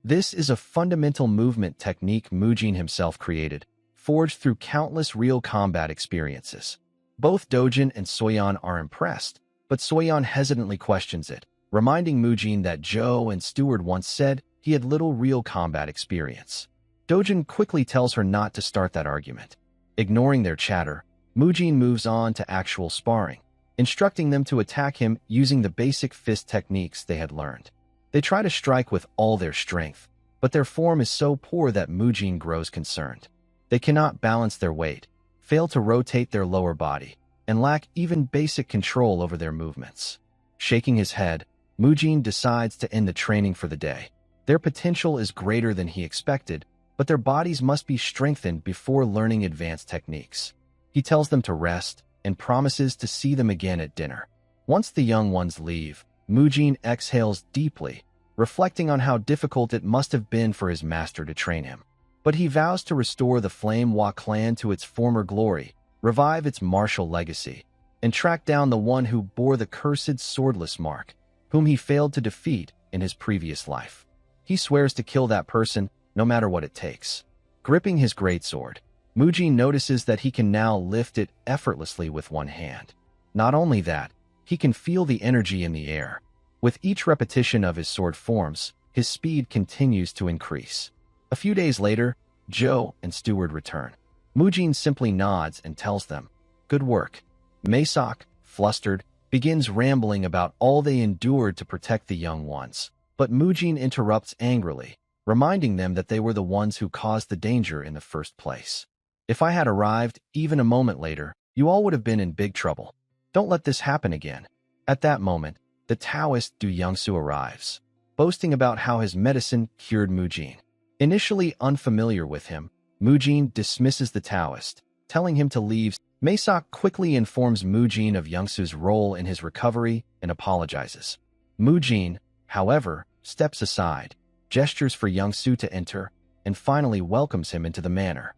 This is a fundamental movement technique Mujin himself created, forged through countless real combat experiences. Both Dojin and Soyeon are impressed, but Soyeon hesitantly questions it, reminding Mujin that Joe and Steward once said he had little real combat experience. Dojin quickly tells her not to start that argument. Ignoring their chatter, Mujin moves on to actual sparring, instructing them to attack him using the basic fist techniques they had learned. They try to strike with all their strength, but their form is so poor that Mujin grows concerned. They cannot balance their weight, fail to rotate their lower body, and lack even basic control over their movements. Shaking his head, Mujin decides to end the training for the day. Their potential is greater than he expected, but their bodies must be strengthened before learning advanced techniques. He tells them to rest and promises to see them again at dinner. Once the young ones leave, Mujin exhales deeply, reflecting on how difficult it must have been for his master to train him. But he vows to restore the Manhua clan to its former glory, revive its martial legacy, and track down the one who bore the cursed swordless mark, whom he failed to defeat in his previous life. He swears to kill that person no matter what it takes. Gripping his greatsword, Mujin notices that he can now lift it effortlessly with one hand. Not only that, he can feel the energy in the air. With each repetition of his sword forms, his speed continues to increase. A few days later, Joe and Steward return. Mujin simply nods and tells them, "Good work." Maesok, flustered, begins rambling about all they endured to protect the young ones. But Mujin interrupts angrily, reminding them that they were the ones who caused the danger in the first place. "If I had arrived even a moment later, you all would have been in big trouble. Don't let this happen again." At that moment, the Taoist Du Youngsu arrives, boasting about how his medicine cured Mujin. Initially unfamiliar with him, Mujin dismisses the Taoist, telling him to leave. Maesok quickly informs Mujin of Youngsu's role in his recovery and apologizes. Mujin, however, steps aside, gestures for Youngsu to enter, and finally welcomes him into the manor.